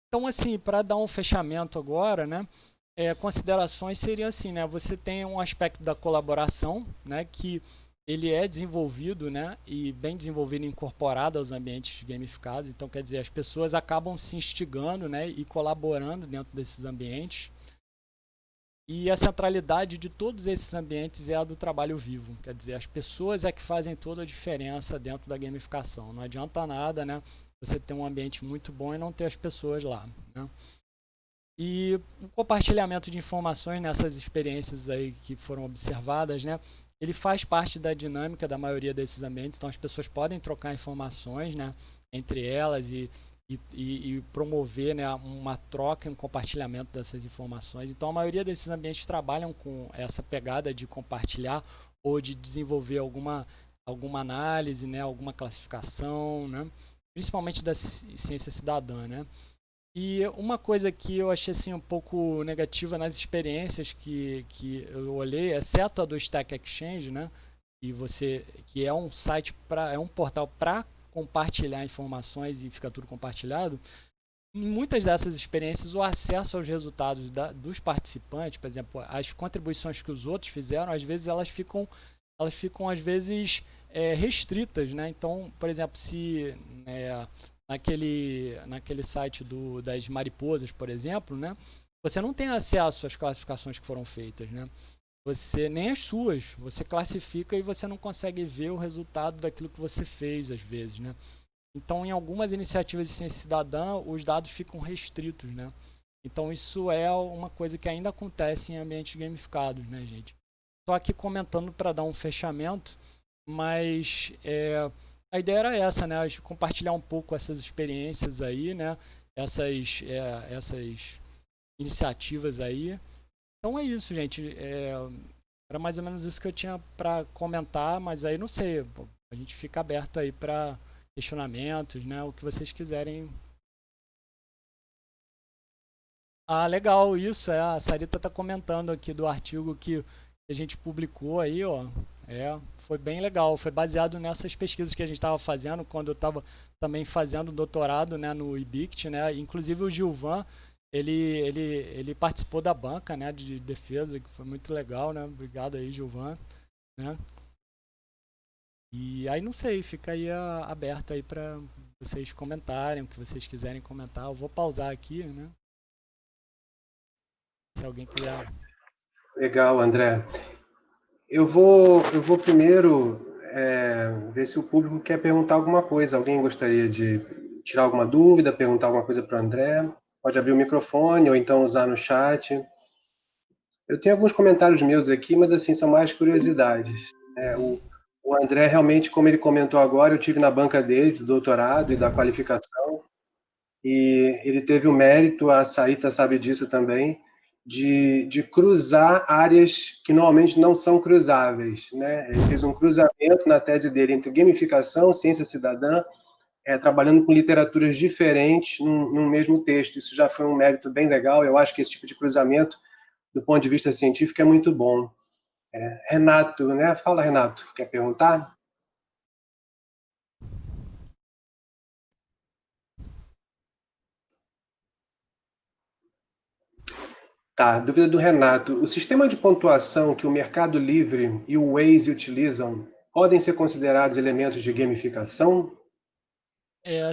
Então, assim, para dar um fechamento agora, né? Considerações seriam assim, né? Você tem um aspecto da colaboração, né? Que ele é desenvolvido, né? E bem desenvolvido e incorporado aos ambientes gamificados. Então, quer dizer, as pessoas acabam se instigando, né? E colaborando dentro desses ambientes. E a centralidade de todos esses ambientes é a do trabalho vivo. Quer dizer, as pessoas é que fazem toda a diferença dentro da gamificação. Não adianta nada, né? Você ter um ambiente muito bom e não ter as pessoas lá, né? E o compartilhamento de informações nessas experiências aí que foram observadas, né? Ele faz parte da dinâmica da maioria desses ambientes. Então as pessoas podem trocar informações, né? Entre elas e promover, né, uma troca e um compartilhamento dessas informações. Então a maioria desses ambientes trabalham com essa pegada de compartilhar ou de desenvolver alguma análise, né, alguma classificação, né, principalmente da ciência cidadã, né. E uma coisa que eu achei assim um pouco negativa nas experiências que eu olhei, exceto a do Stack Exchange, né, que é um site é um portal para compartilhar informações e fica tudo compartilhado. Em muitas dessas experiências, o acesso aos resultados dos participantes, por exemplo, as contribuições que os outros fizeram, às vezes elas ficam às vezes restritas, né? Então, por exemplo, se naquele site das mariposas, por exemplo, né? Você não tem acesso às classificações que foram feitas, né? Nem as suas, você classifica e você não consegue ver o resultado daquilo que você fez, às vezes, né? Então, em algumas iniciativas de ciência cidadã, os dados ficam restritos, né? Então, isso é uma coisa que ainda acontece em ambientes gamificados, né, gente? Estou aqui comentando para dar um fechamento, mas a ideia era essa, né? Compartilhar um pouco essas experiências aí, né? Essas iniciativas aí. Então é isso, gente. Era mais ou menos isso que eu tinha para comentar, mas aí não sei. A gente fica aberto aí para questionamentos, né? O que vocês quiserem. Ah, legal, isso. A Sarita está comentando aqui do artigo que a gente publicou aí, ó. Foi bem legal. Foi baseado nessas pesquisas que a gente estava fazendo quando eu estava também fazendo doutorado, né, no IBICT, né? Inclusive o Gilvan. Ele participou da banca, né, de defesa, que foi muito legal, né? Obrigado aí, Gilvan, né? E aí não sei, fica aí aberto aí para vocês comentarem o que vocês quiserem comentar. Eu vou pausar aqui, né? Se alguém quiser. Legal, André. Eu vou primeiro ver se o público quer perguntar alguma coisa. Alguém gostaria de tirar alguma dúvida, perguntar alguma coisa para o André? Pode abrir o microfone ou então usar no chat. Eu tenho alguns comentários meus aqui, mas assim, são mais curiosidades. O André, realmente, como ele comentou agora, eu tive na banca dele, do doutorado e da qualificação, e ele teve o mérito, a Sarita sabe disso também, de cruzar áreas que normalmente não são cruzáveis, né? Ele fez um cruzamento na tese dele entre gamificação, ciência cidadã, trabalhando com literaturas diferentes num mesmo texto. Isso já foi um mérito bem legal. Eu acho que esse tipo de cruzamento, do ponto de vista científico, é muito bom. Renato, né? Fala, Renato. Quer perguntar? Tá, dúvida do Renato. O sistema de pontuação que o Mercado Livre e o Waze utilizam podem ser considerados elementos de gamificação?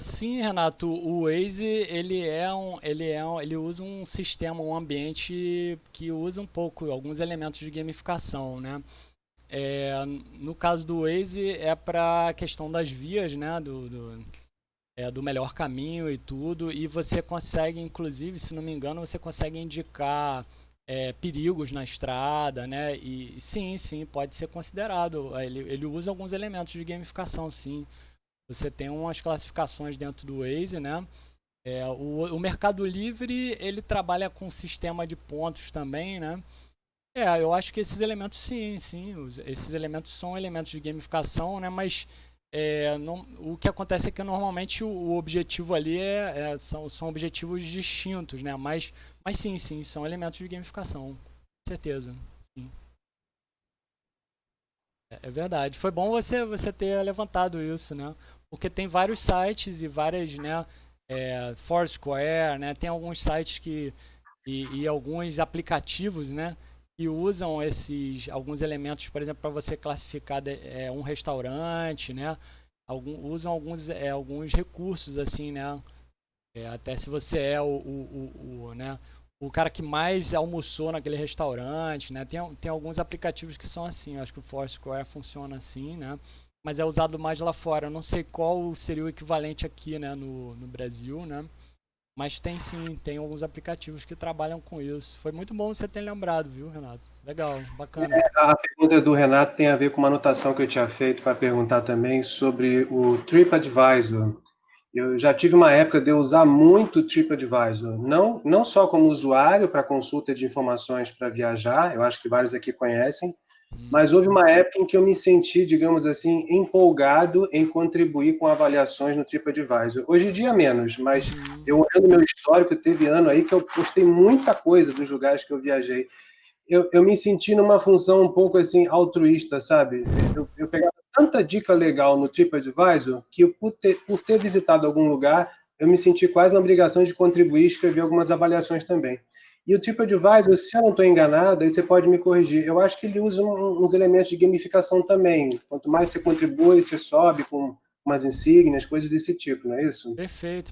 Sim, Renato, o Waze, ele usa um sistema, um ambiente que usa um pouco, alguns elementos de gamificação, né? No caso do Waze, é para a questão das vias, né? Do melhor caminho e tudo, e você consegue, inclusive, se não me engano, você consegue indicar perigos na estrada, né? E sim, pode ser considerado. Ele usa alguns elementos de gamificação, sim. Você tem umas classificações dentro do Waze, né? O Mercado Livre, ele trabalha com sistema de pontos também, né? Eu acho que esses elementos, sim, esses elementos são elementos de gamificação, né? Mas o que acontece é que normalmente o objetivo ali são objetivos distintos, né? Mas sim, são elementos de gamificação, com certeza, sim. É verdade. Foi bom você ter levantado isso, né? Porque tem vários sites e várias, né? Foursquare, né? Tem alguns sites e alguns aplicativos, né? Que usam alguns elementos, por exemplo, para você classificar um restaurante, né? Usam alguns recursos, assim, né? Até se você é né? O cara que mais almoçou naquele restaurante, né? Tem alguns aplicativos que são assim. Eu acho que o Foursquare funciona assim, né? Mas é usado mais lá fora. Eu não sei qual seria o equivalente aqui, né? No Brasil, né? Mas tem alguns aplicativos que trabalham com isso. Foi muito bom você ter lembrado, viu, Renato? Legal, bacana. A pergunta do Renato tem a ver com uma anotação que eu tinha feito para perguntar também sobre o TripAdvisor. Eu já tive uma época de eu usar muito o TripAdvisor, não só como usuário para consulta de informações para viajar, eu acho que vários aqui conhecem, mas houve uma época em que eu me senti, digamos assim, empolgado em contribuir com avaliações no TripAdvisor. Hoje em dia menos, mas eu olhando meu histórico, teve ano aí que eu postei muita coisa dos lugares que eu viajei. Eu me senti numa função um pouco assim altruísta, sabe? Eu pegava tanta dica legal no TripAdvisor que por ter visitado algum lugar, eu me senti quase na obrigação de contribuir e escrever algumas avaliações também. E o TripAdvisor, se eu não estou enganado, aí você pode me corrigir. Eu acho que ele usa uns elementos de gamificação também. Quanto mais você contribui, você sobe com umas insígnias, coisas desse tipo, não é isso?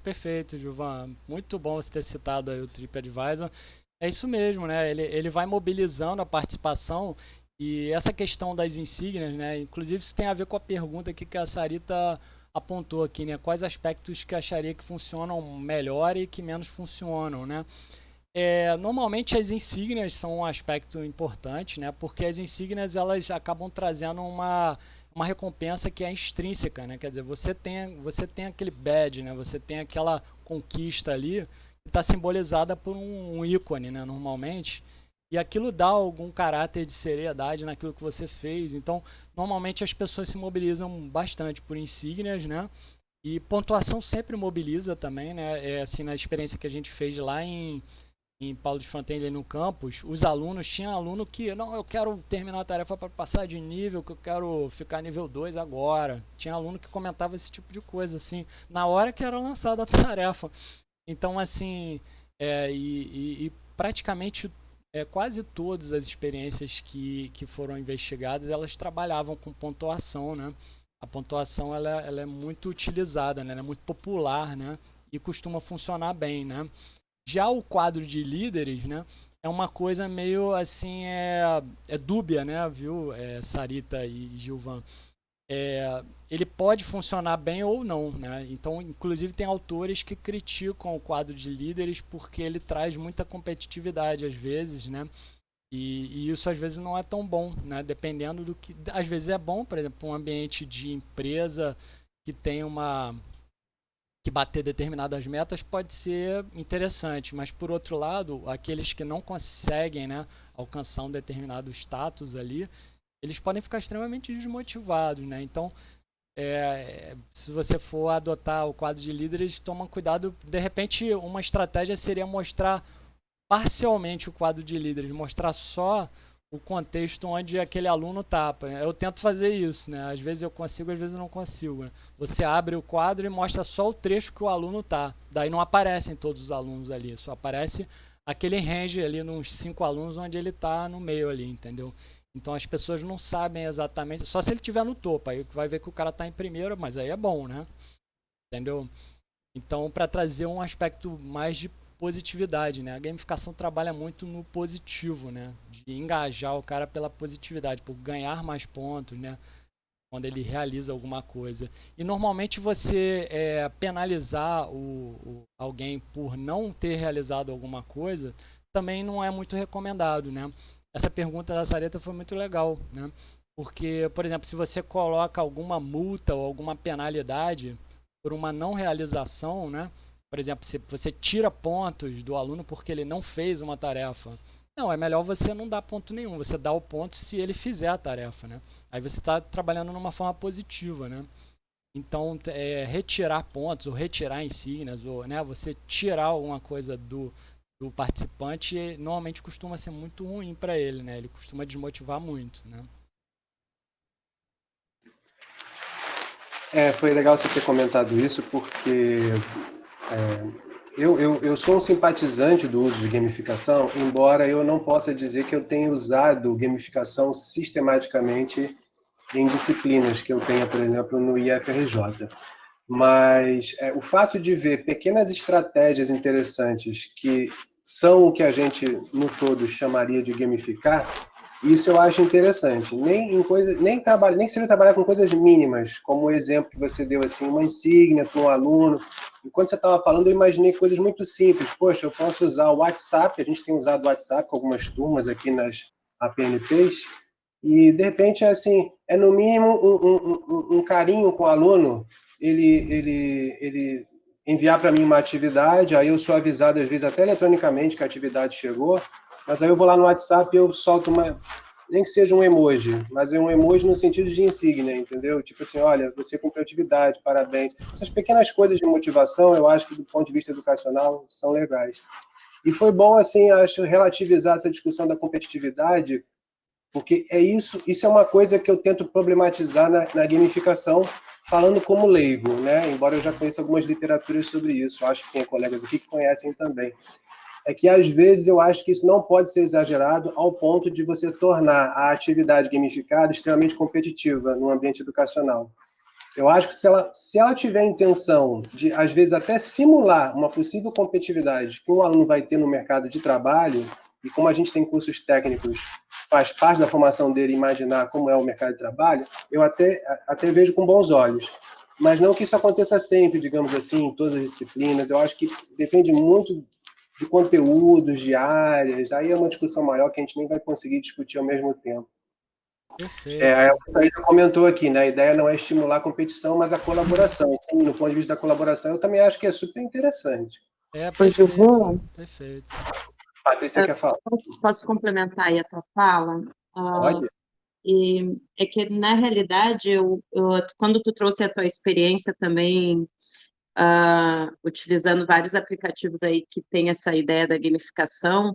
Perfeito, Gilvan. Muito bom você ter citado aí o TripAdvisor. É isso mesmo, né? Ele vai mobilizando a participação e essa questão das insígnias, né? Inclusive isso tem a ver com a pergunta aqui que a Sarita apontou aqui, né? Quais aspectos que acharia que funcionam melhor e que menos funcionam, né? Normalmente as insígnias são um aspecto importante, né? Porque as insígnias elas acabam trazendo uma recompensa que é extrínseca, né? Quer dizer, você tem aquele badge, né? Você tem aquela conquista ali que está simbolizada por um ícone, né? Normalmente. E aquilo dá algum caráter de seriedade naquilo que você fez. Então, normalmente as pessoas se mobilizam bastante por insígnias, né? E pontuação sempre mobiliza também, né? Assim, na experiência que a gente fez lá em Paulo de Fronten, no campus, os alunos, tinha aluno que, não, eu quero terminar a tarefa para passar de nível, que eu quero ficar nível 2 agora. Tinha aluno que comentava esse tipo de coisa, assim, na hora que era lançada a tarefa. Então, assim, e praticamente quase todas as experiências que foram investigadas, elas trabalhavam com pontuação, né? A pontuação, ela é muito utilizada, né? Ela é muito popular, né? E costuma funcionar bem, né? Já o quadro de líderes, né? é uma coisa meio assim, é dúbia, né, viu, Sarita e Gilvan? Ele pode funcionar bem ou não, né? Então, inclusive, tem autores que criticam o quadro de líderes porque ele traz muita competitividade às vezes, né? E isso às vezes não é tão bom, né? Dependendo do que. Às vezes é bom, por exemplo, um ambiente de empresa que tem que bater determinadas metas pode ser interessante, mas por outro lado, aqueles que não conseguem, né, alcançar um determinado status ali, eles podem ficar extremamente desmotivados, né? Então, se você for adotar o quadro de líderes, toma cuidado. De repente, uma estratégia seria mostrar parcialmente o quadro de líderes, mostrar só o contexto onde aquele aluno está. Eu tento fazer isso, né? Às vezes eu consigo, às vezes eu não consigo. Né? Você abre o quadro e mostra só o trecho que o aluno está. Daí não aparecem todos os alunos ali, só aparece aquele range ali, nos 5 alunos, onde ele está no meio ali, entendeu? Então as pessoas não sabem exatamente, só se ele estiver no topo, aí vai ver que o cara está em primeiro, mas aí é bom, né? Entendeu? Então, para trazer um aspecto mais de positividade, né? A gamificação trabalha muito no positivo, né? De engajar o cara pela positividade, por ganhar mais pontos, né? Quando ele realiza alguma coisa. E normalmente você penalizar alguém por não ter realizado alguma coisa também não é muito recomendado, né? Essa pergunta da Sareta foi muito legal, né? Porque, por exemplo, se você coloca alguma multa ou alguma penalidade por uma não realização, né? Por exemplo, se você tira pontos do aluno porque ele não fez uma tarefa. Não, é melhor você não dar ponto nenhum, você dá o ponto se ele fizer a tarefa, né? Aí você está trabalhando numa forma positiva, né? Então, retirar pontos ou retirar insígnias, ou, né, você tirar alguma coisa do participante, normalmente costuma ser muito ruim para ele, né? Ele costuma desmotivar muito, né? Foi legal você ter comentado isso, porque eu sou um simpatizante do uso de gamificação, embora eu não possa dizer que eu tenha usado gamificação sistematicamente em disciplinas que eu tenha, por exemplo, no IFRJ. Mas o fato de ver pequenas estratégias interessantes que são o que a gente, no todo, chamaria de gamificar, isso eu acho interessante. Nem que seja trabalhar com coisas mínimas, como o exemplo que você deu, assim, uma insígnia para um aluno. Enquanto você estava falando, eu imaginei coisas muito simples. Poxa, eu posso usar o WhatsApp, a gente tem usado o WhatsApp com algumas turmas aqui nas APNPs, e, de repente, assim, no mínimo um carinho com o aluno, ele enviar para mim uma atividade, aí eu sou avisado, às vezes, até eletronicamente que a atividade chegou, mas aí eu vou lá no WhatsApp e eu solto nem que seja um emoji, mas é um emoji no sentido de insígnia, entendeu? Tipo assim, olha, você cumpriu a atividade, parabéns. Essas pequenas coisas de motivação, eu acho que, do ponto de vista educacional, são legais. E foi bom, assim, acho, relativizar essa discussão da competitividade, porque isso é uma coisa que eu tento problematizar na gamificação, falando como leigo, né? Embora eu já conheça algumas literaturas sobre isso, acho que tem colegas aqui que conhecem também. É que, às vezes, eu acho que isso não pode ser exagerado ao ponto de você tornar a atividade gamificada extremamente competitiva no ambiente educacional. Eu acho que se ela tiver a intenção de, às vezes, até simular uma possível competitividade que um aluno vai ter no mercado de trabalho, e como a gente tem cursos técnicos, faz parte da formação dele imaginar como é o mercado de trabalho, eu até vejo com bons olhos. Mas não que isso aconteça sempre, digamos assim, em todas as disciplinas. Eu acho que depende muito de conteúdos, de áreas. Aí é uma discussão maior que a gente nem vai conseguir discutir ao mesmo tempo. Perfeito. A Sarita comentou aqui, né? A ideia não é estimular a competição, mas a colaboração. Sim, no ponto de vista da colaboração, eu também acho que é super interessante. Perfeito, perfeito. Patrícia, quer falar? Posso complementar aí a tua fala? Pode. E é que, na realidade, quando tu trouxe a tua experiência também, utilizando vários aplicativos aí que tem essa ideia da gamificação,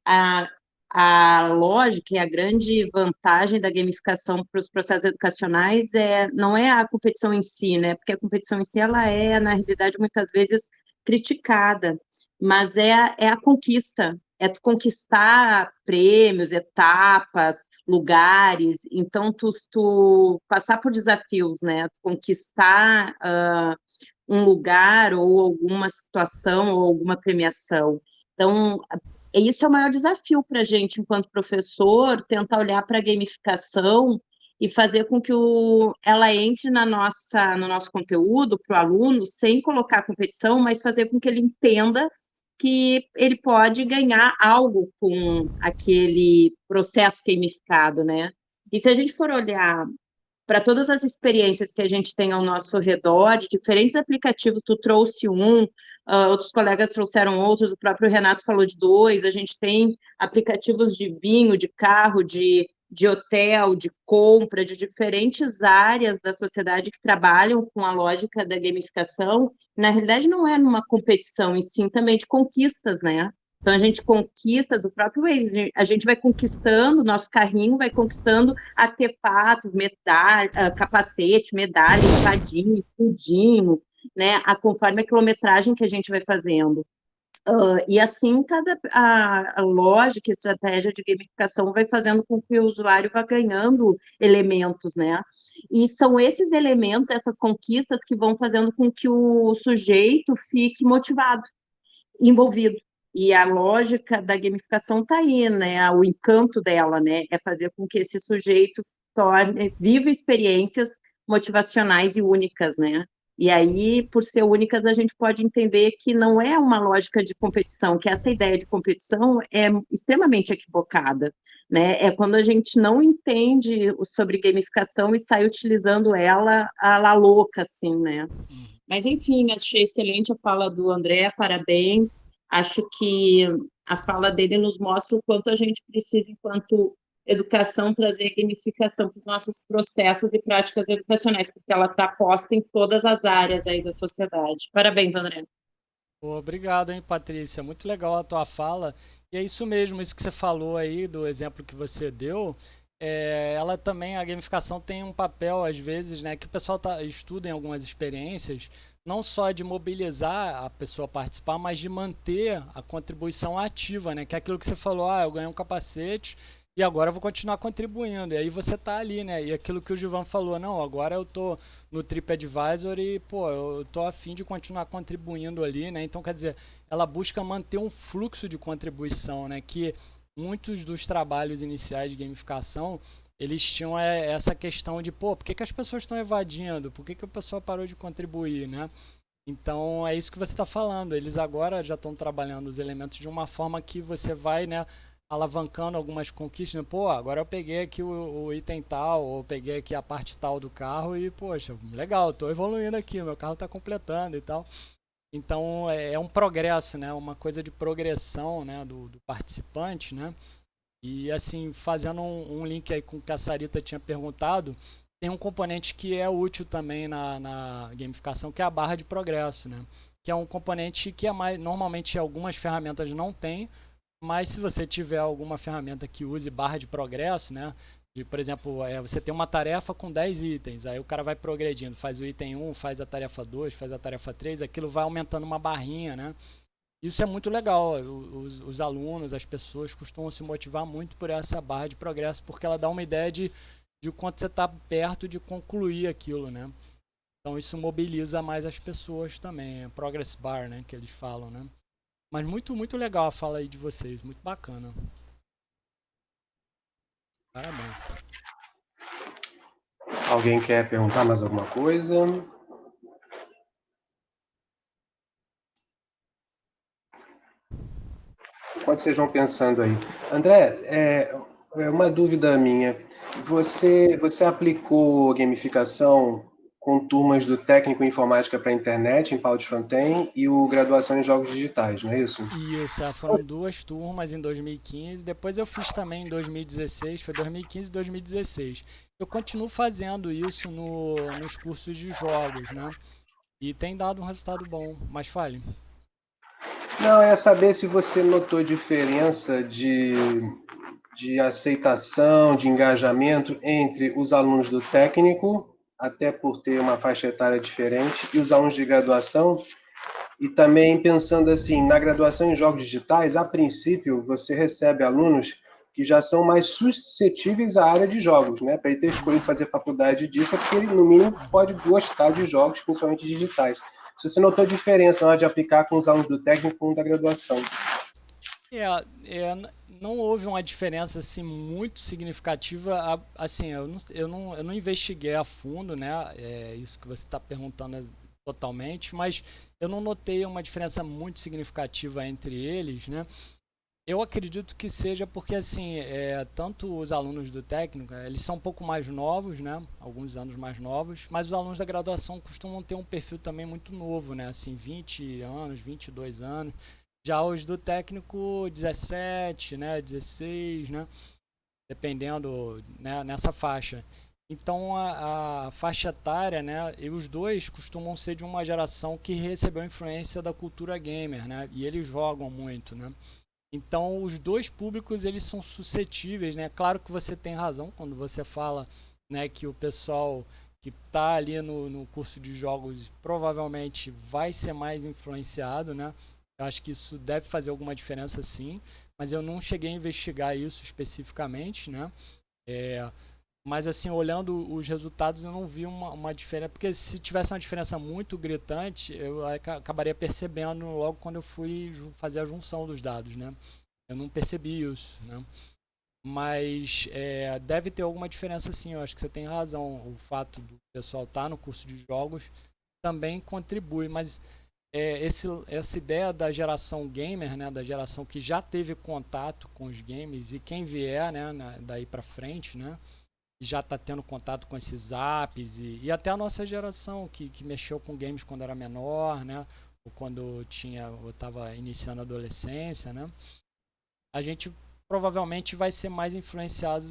a lógica e a grande vantagem da gamificação para os processos educacionais não é a competição em si, né? Porque a competição em si, ela na realidade, muitas vezes criticada, mas é a conquista, é tu conquistar prêmios, etapas, lugares, então tu passar por desafios, né? Tu conquistar um lugar ou alguma situação ou alguma premiação. Então, isso é o maior desafio para a gente, enquanto professor, tentar olhar para a gamificação e fazer com que ela entre no nosso conteúdo para o aluno, sem colocar competição, mas fazer com que ele entenda que ele pode ganhar algo com aquele processo gamificado, né? E se a gente for olhar para todas as experiências que a gente tem ao nosso redor, de diferentes aplicativos, tu trouxe outros colegas trouxeram outros, o próprio Renato falou de 2, a gente tem aplicativos de vinho, de carro, de hotel, de compra, de diferentes áreas da sociedade que trabalham com a lógica da gamificação. Na realidade, não é numa competição, e sim também de conquistas, né? Então, a gente conquista do próprio Waze, a gente vai conquistando, nosso carrinho vai conquistando artefatos, medalha, capacete, medalha, espadinha, escudinho, né? Conforme a quilometragem que a gente vai fazendo. E assim, a lógica, a estratégia de gamificação vai fazendo com que o usuário vá ganhando elementos, né? E são esses elementos, essas conquistas, que vão fazendo com que o sujeito fique motivado, envolvido. E a lógica da gamificação está aí, né? O encanto dela, né? É fazer com que esse sujeito viva experiências motivacionais e únicas, né? E aí, por ser únicas, a gente pode entender que não é uma lógica de competição, que essa ideia de competição é extremamente equivocada, né? É quando a gente não entende sobre gamificação e sai utilizando ela à la louca, assim, né? Mas, enfim, achei excelente a fala do André, parabéns. Acho que a fala dele nos mostra o quanto a gente precisa, enquanto educação, trazer gamificação para os nossos processos e práticas educacionais, porque ela está posta em todas as áreas aí da sociedade. Parabéns, André. Obrigado, hein, Patrícia. Muito legal a tua fala. E é isso mesmo, isso que você falou aí, do exemplo que você deu. Ela também, a gamificação tem um papel, às vezes, né, que o pessoal estuda em algumas experiências, não só de mobilizar a pessoa a participar, mas de manter a contribuição ativa, né? Que é aquilo que você falou, eu ganhei um capacete e agora eu vou continuar contribuindo. E aí você tá ali, né? E aquilo que o Gilvan falou, não, agora eu tô no TripAdvisor e, eu tô a fim de continuar contribuindo ali, né? Então, quer dizer, ela busca manter um fluxo de contribuição, né? Que muitos dos trabalhos iniciais de gamificação, eles tinham essa questão de, por que as pessoas estão evadindo? Por que o pessoal parou de contribuir, né? Então, é isso que você está falando. Eles agora já estão trabalhando os elementos de uma forma que você vai, né, alavancando algumas conquistas. Agora eu peguei aqui o item tal, ou peguei aqui a parte tal do carro e, poxa, legal, estou evoluindo aqui, meu carro está completando e tal. Então, é um progresso, né? Uma coisa de progressão, né, do participante, né? E, assim, fazendo um link aí com o que a Sarita tinha perguntado, tem um componente que é útil também na gamificação, que é a barra de progresso, né? Que é um componente que normalmente algumas ferramentas não têm, mas se você tiver alguma ferramenta que use barra de progresso, né? Por exemplo, você tem uma tarefa com 10 itens, aí o cara vai progredindo, faz o item 1, faz a tarefa 2, faz a tarefa 3, aquilo vai aumentando uma barrinha, né? Isso é muito legal, os alunos, as pessoas costumam se motivar muito por essa barra de progresso, porque ela dá uma ideia de quanto você está perto de concluir aquilo, né? Então isso mobiliza mais as pessoas também, progress bar, né, que eles falam, né? Mas muito, muito legal a fala aí de vocês, muito bacana. Parabéns. Alguém quer perguntar mais alguma coisa? Enquanto vocês vão pensando aí. André, é uma dúvida minha. Você aplicou gamificação com turmas do técnico em informática para a internet, em Paulo de Fronten, e o graduação em jogos digitais, não é isso? Isso, foram 2 turmas em 2015, depois eu fiz também em 2016, foi 2015 e 2016. Eu continuo fazendo isso nos cursos de jogos, né? E tem dado um resultado bom, mas fale. Não, é saber se você notou diferença de aceitação, de engajamento entre os alunos do técnico, até por ter uma faixa etária diferente, e os alunos de graduação. E também pensando assim, na graduação em jogos digitais, a princípio você recebe alunos que já são mais suscetíveis à área de jogos, né? Para ele ter escolhido fazer faculdade disso, é porque ele, no mínimo, pode gostar de jogos, principalmente digitais. Se você notou diferença na hora de aplicar com os alunos do técnico com da graduação. Não houve uma diferença assim muito significativa. Assim, eu não investiguei a fundo, né? Isso que você está perguntando totalmente, mas eu não notei uma diferença muito significativa entre eles, né? Eu acredito que seja porque assim, tanto os alunos do técnico, eles são um pouco mais novos, né? Alguns anos mais novos, mas os alunos da graduação costumam ter um perfil também muito novo, né? Assim, 20 anos, 22 anos. Já os do técnico, 17, né? 16, né? Dependendo, né? Nessa faixa. Então a faixa etária, né? E os dois costumam ser de uma geração que recebeu influência da cultura gamer, né? E eles jogam muito, né? Então, os dois públicos eles são suscetíveis, né? Claro que você tem razão quando você fala, né, que o pessoal que está ali no curso de jogos provavelmente vai ser mais influenciado, né? Eu acho que isso deve fazer alguma diferença, sim, mas eu não cheguei a investigar isso especificamente, né? É, mas assim, olhando os resultados, eu não vi uma diferença, porque se tivesse uma diferença muito gritante, eu acabaria percebendo logo quando eu fui fazer a junção dos dados, né? Eu não percebi isso, né? Mas deve ter alguma diferença, sim. Eu acho que você tem razão. O fato do pessoal estar no curso de jogos também contribui, mas essa ideia da geração gamer, né, da geração que já teve contato com os games e quem vier, né, daí para frente, né, já está tendo contato com esses apps e até a nossa geração que mexeu com games quando era menor, né, ou quando eu estava iniciando a adolescência, né, a gente provavelmente vai ser mais influenciado,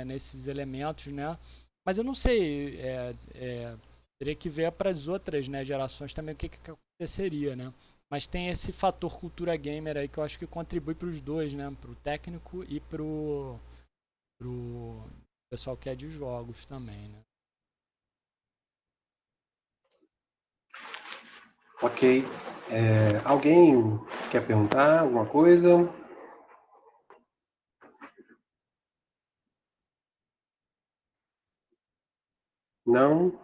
nesses elementos, né, mas eu não sei, teria que ver para as outras, né, gerações também o que aconteceria, né, mas tem esse fator cultura gamer aí que eu acho que contribui para os dois, né, para o técnico e pro pessoal que é de jogos também, né? Ok. Alguém quer perguntar alguma coisa? Não?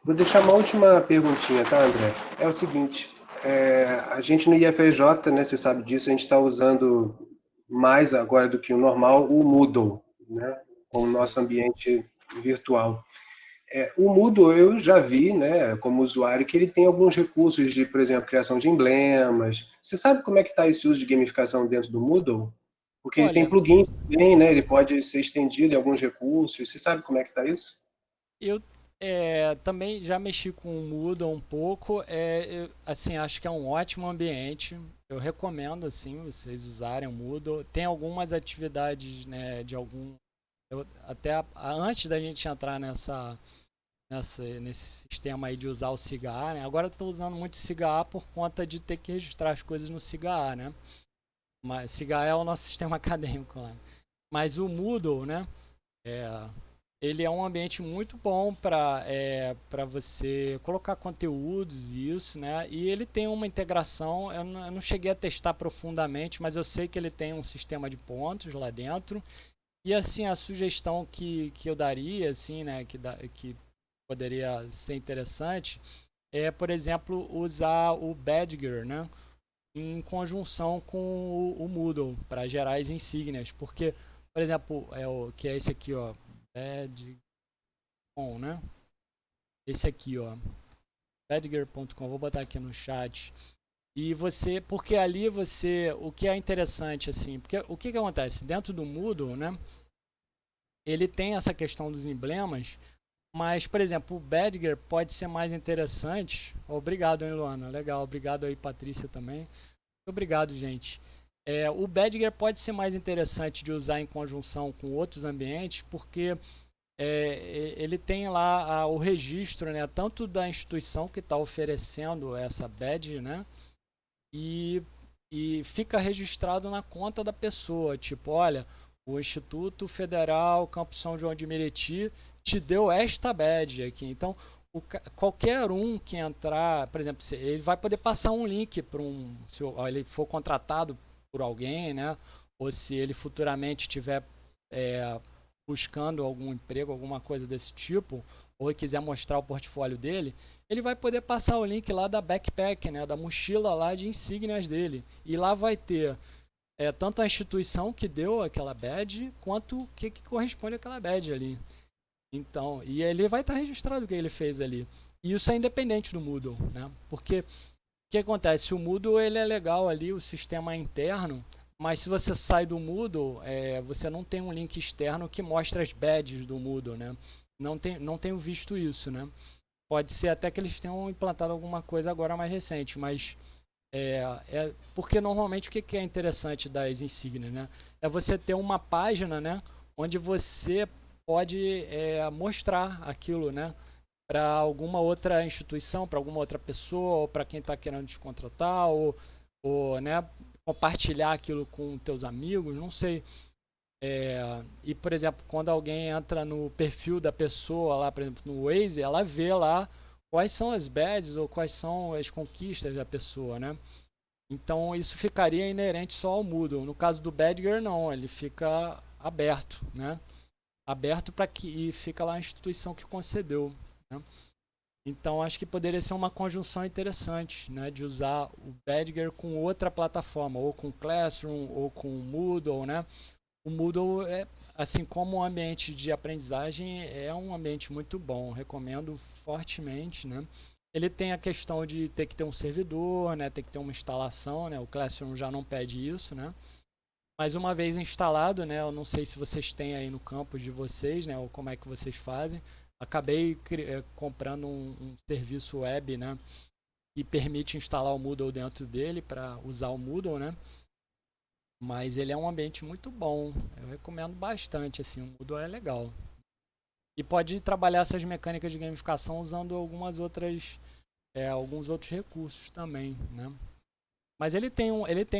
Vou deixar uma última perguntinha, tá, André? É o seguinte, a gente no IFJ, né, você sabe disso, a gente está usando mais agora do que o normal o Moodle, né, como nosso ambiente virtual. O Moodle eu já vi, né, como usuário, que ele tem alguns recursos de, por exemplo, criação de emblemas. Você sabe como é que está esse uso de gamificação dentro do Moodle? Porque ele tem Olha, plugin também, né, ele pode ser estendido em alguns recursos. Você sabe como é que está isso? eu também já mexi com o Moodle um pouco. Assim, acho que é um ótimo ambiente. Eu recomendo, assim, vocês usarem o Moodle. Tem algumas atividades, né, antes da gente entrar nesse sistema aí de usar o SIGA, né? Agora eu estou usando muito o SIGA por conta de ter que registrar as coisas no SIGA, né? Mas SIGA é o nosso sistema acadêmico lá. Mas o Moodle, né? Ele é um ambiente muito bom para você colocar conteúdos e isso, né? E ele tem uma integração, eu não cheguei a testar profundamente, mas eu sei que ele tem um sistema de pontos lá dentro. E assim, a sugestão que eu daria, assim, né, que poderia ser interessante, por exemplo, usar o Badger, né, em conjunção com o Moodle para gerar as insígnias, porque, por exemplo, que é esse aqui, ó, Badger.com, né? Esse aqui, ó, badger.com, vou botar aqui no chat. E porque ali o que é interessante, assim, porque o que acontece? Dentro do Moodle, né, ele tem essa questão dos emblemas, mas, por exemplo, o Badger pode ser mais interessante. Obrigado, hein, Luana? Legal, obrigado aí, Patrícia, também. Obrigado, gente. O Badger pode ser mais interessante de usar em conjunção com outros ambientes, porque ele tem lá o registro, né, tanto da instituição que está oferecendo essa badge, né, e, e fica registrado na conta da pessoa. Tipo, olha, o Instituto Federal Campo São João de Meriti te deu esta badge aqui. Então, qualquer um que entrar, por exemplo, ele vai poder passar um link para se ele for contratado por alguém, né? Ou se ele futuramente estiver buscando algum emprego, alguma coisa desse tipo, ou quiser mostrar o portfólio dele, ele vai poder passar o link lá da backpack, né, da mochila lá de insígnias dele. E lá vai ter tanto a instituição que deu aquela badge, quanto o que corresponde àquela badge ali. Então, e ele vai estar registrado o que ele fez ali. E isso é independente do Moodle, né? Porque o que acontece? O Moodle ele é legal ali, o sistema é interno, mas se você sai do Moodle, você não tem um link externo que mostra as badges do Moodle, né? Não tenho visto isso, né? Pode ser até que eles tenham implantado alguma coisa agora mais recente, mas porque normalmente o que é interessante das insígnias, né? É você ter uma página, né, onde você pode mostrar aquilo, né, para alguma outra instituição, para alguma outra pessoa, ou para quem está querendo te contratar, ou né, compartilhar aquilo com teus amigos, não sei. E, por exemplo, quando alguém entra no perfil da pessoa, lá, por exemplo, no Waze, ela vê lá quais são as badges ou quais são as conquistas da pessoa, né? Então, isso ficaria inerente só ao Moodle. No caso do Badger, não, ele fica aberto, né? Aberto e fica lá a instituição que concedeu, né? Então, acho que poderia ser uma conjunção interessante, né, de usar o Badger com outra plataforma, ou com Classroom, ou com o Moodle, né? O Moodle, assim como o ambiente de aprendizagem, é um ambiente muito bom, recomendo fortemente, né? Ele tem a questão de ter que ter um servidor, né, ter que ter uma instalação, né? O Classroom já não pede isso, né? Mas uma vez instalado, né, eu não sei se vocês têm aí no campus de vocês, né, ou como é que vocês fazem. Acabei comprando um serviço web, né, que permite instalar o Moodle dentro dele para usar o Moodle, né? Mas ele é um ambiente muito bom. Eu recomendo bastante, assim, o Moodle é legal. E pode trabalhar essas mecânicas de gamificação usando alguns outros recursos também, né? Mas ele tem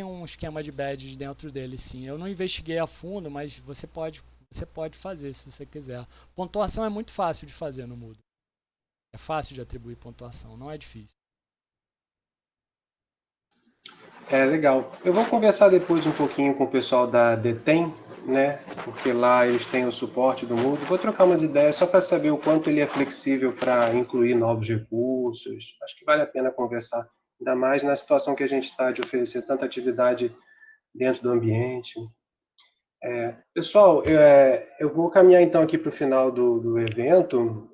um esquema de badges dentro dele, sim. Eu não investiguei a fundo, mas você pode fazer se você quiser. Pontuação é muito fácil de fazer no Moodle. É fácil de atribuir pontuação, não é difícil. Legal. Eu vou conversar depois um pouquinho com o pessoal da Detem, né? Porque lá eles têm o suporte do Moodle. Vou trocar umas ideias só para saber o quanto ele é flexível para incluir novos recursos. Acho que vale a pena conversar, ainda mais na situação que a gente está de oferecer tanta atividade dentro do ambiente. Pessoal, eu vou caminhar então aqui para o final do evento.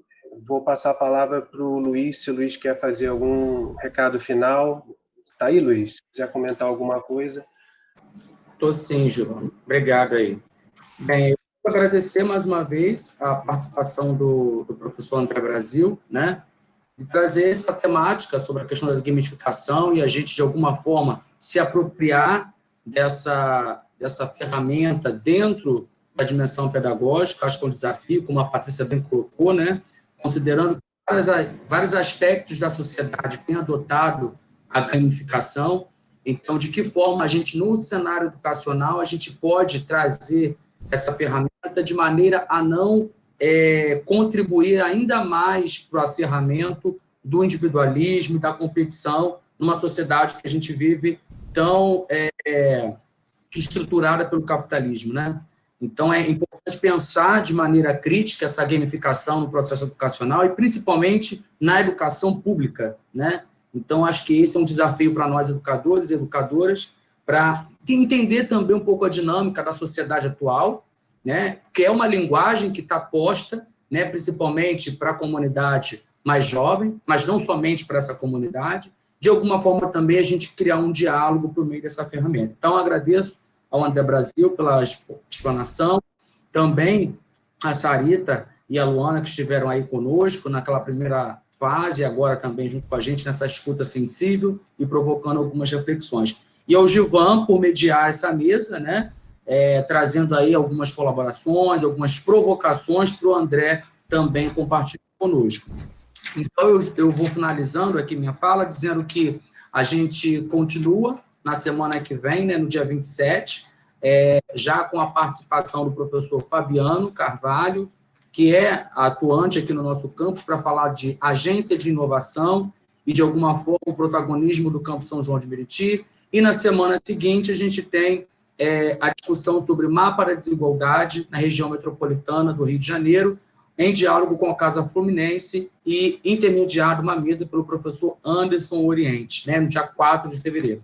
Vou passar a palavra para o Luiz, se o Luiz quer fazer algum recado final. Tá aí, Luiz? Se quiser comentar alguma coisa. Estou sim, Giovanni. Obrigado aí. Bem, eu quero agradecer mais uma vez a participação do professor André Brasil, né? De trazer essa temática sobre a questão da gamificação e a gente, de alguma forma, se apropriar dessa ferramenta dentro da dimensão pedagógica. Acho que é um desafio, como a Patrícia bem colocou, né? Considerando que vários aspectos da sociedade têm adotado a gamificação. Então, de que forma a gente, no cenário educacional, a gente pode trazer essa ferramenta de maneira a não contribuir ainda mais para o acerramento do individualismo, da competição, numa sociedade que a gente vive tão estruturada pelo capitalismo, né? Então, é importante pensar de maneira crítica essa gamificação no processo educacional e, principalmente, na educação pública, né? Então, acho que esse é um desafio para nós, educadores e educadoras, para entender também um pouco a dinâmica da sociedade atual, né? Que é uma linguagem que está posta, né, principalmente para a comunidade mais jovem, mas não somente para essa comunidade. De alguma forma, também, a gente criar um diálogo por meio dessa ferramenta. Então, agradeço ao André Brasil pela explanação, também a Sarita e a Luana, que estiveram aí conosco naquela primeira fase, agora também junto com a gente nessa escuta sensível e provocando algumas reflexões. E ao Gilvan, por mediar essa mesa, né, trazendo aí algumas colaborações, algumas provocações para o André também compartilhar conosco. Então, eu vou finalizando aqui minha fala, dizendo que a gente continua na semana que vem, né, no dia 27, já com a participação do professor Fabiano Carvalho, que é atuante aqui no nosso campus, para falar de agência de inovação e, de alguma forma, o protagonismo do Campus São João de Meriti. E, na semana seguinte, a gente tem a discussão sobre mapa da desigualdade na região metropolitana do Rio de Janeiro, em diálogo com a Casa Fluminense e intermediado uma mesa pelo professor Anderson Oriente, né, no dia 4 de fevereiro.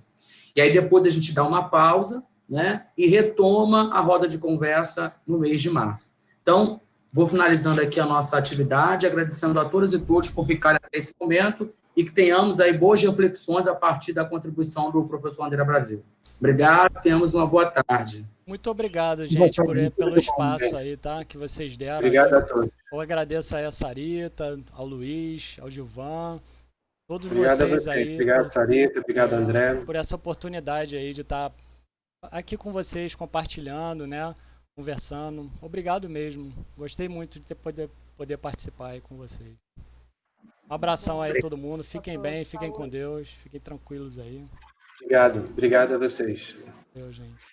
E aí depois a gente dá uma pausa, né, e retoma a roda de conversa no mês de março. Então, vou finalizando aqui a nossa atividade, agradecendo a todas e todos por ficarem até esse momento e que tenhamos aí boas reflexões a partir da contribuição do professor André Brasil. Obrigado, tenhamos uma boa tarde. Muito obrigado, gente, pelo espaço aí, tá? Que vocês deram. Obrigado aí. a todos. Eu agradeço aí a Sarita, ao Luiz, ao Gilvan, todos Obrigado vocês a vocês. aí. Obrigado, Sarita. Obrigado, André. Por essa oportunidade aí de estar aqui com vocês, compartilhando, né? Conversando. Obrigado mesmo. Gostei muito de poder participar aí com vocês. Um abração aí a todo mundo. Fiquem bem, fiquem com Deus. Fiquem tranquilos aí. Obrigado. Obrigado a vocês. Deus, gente.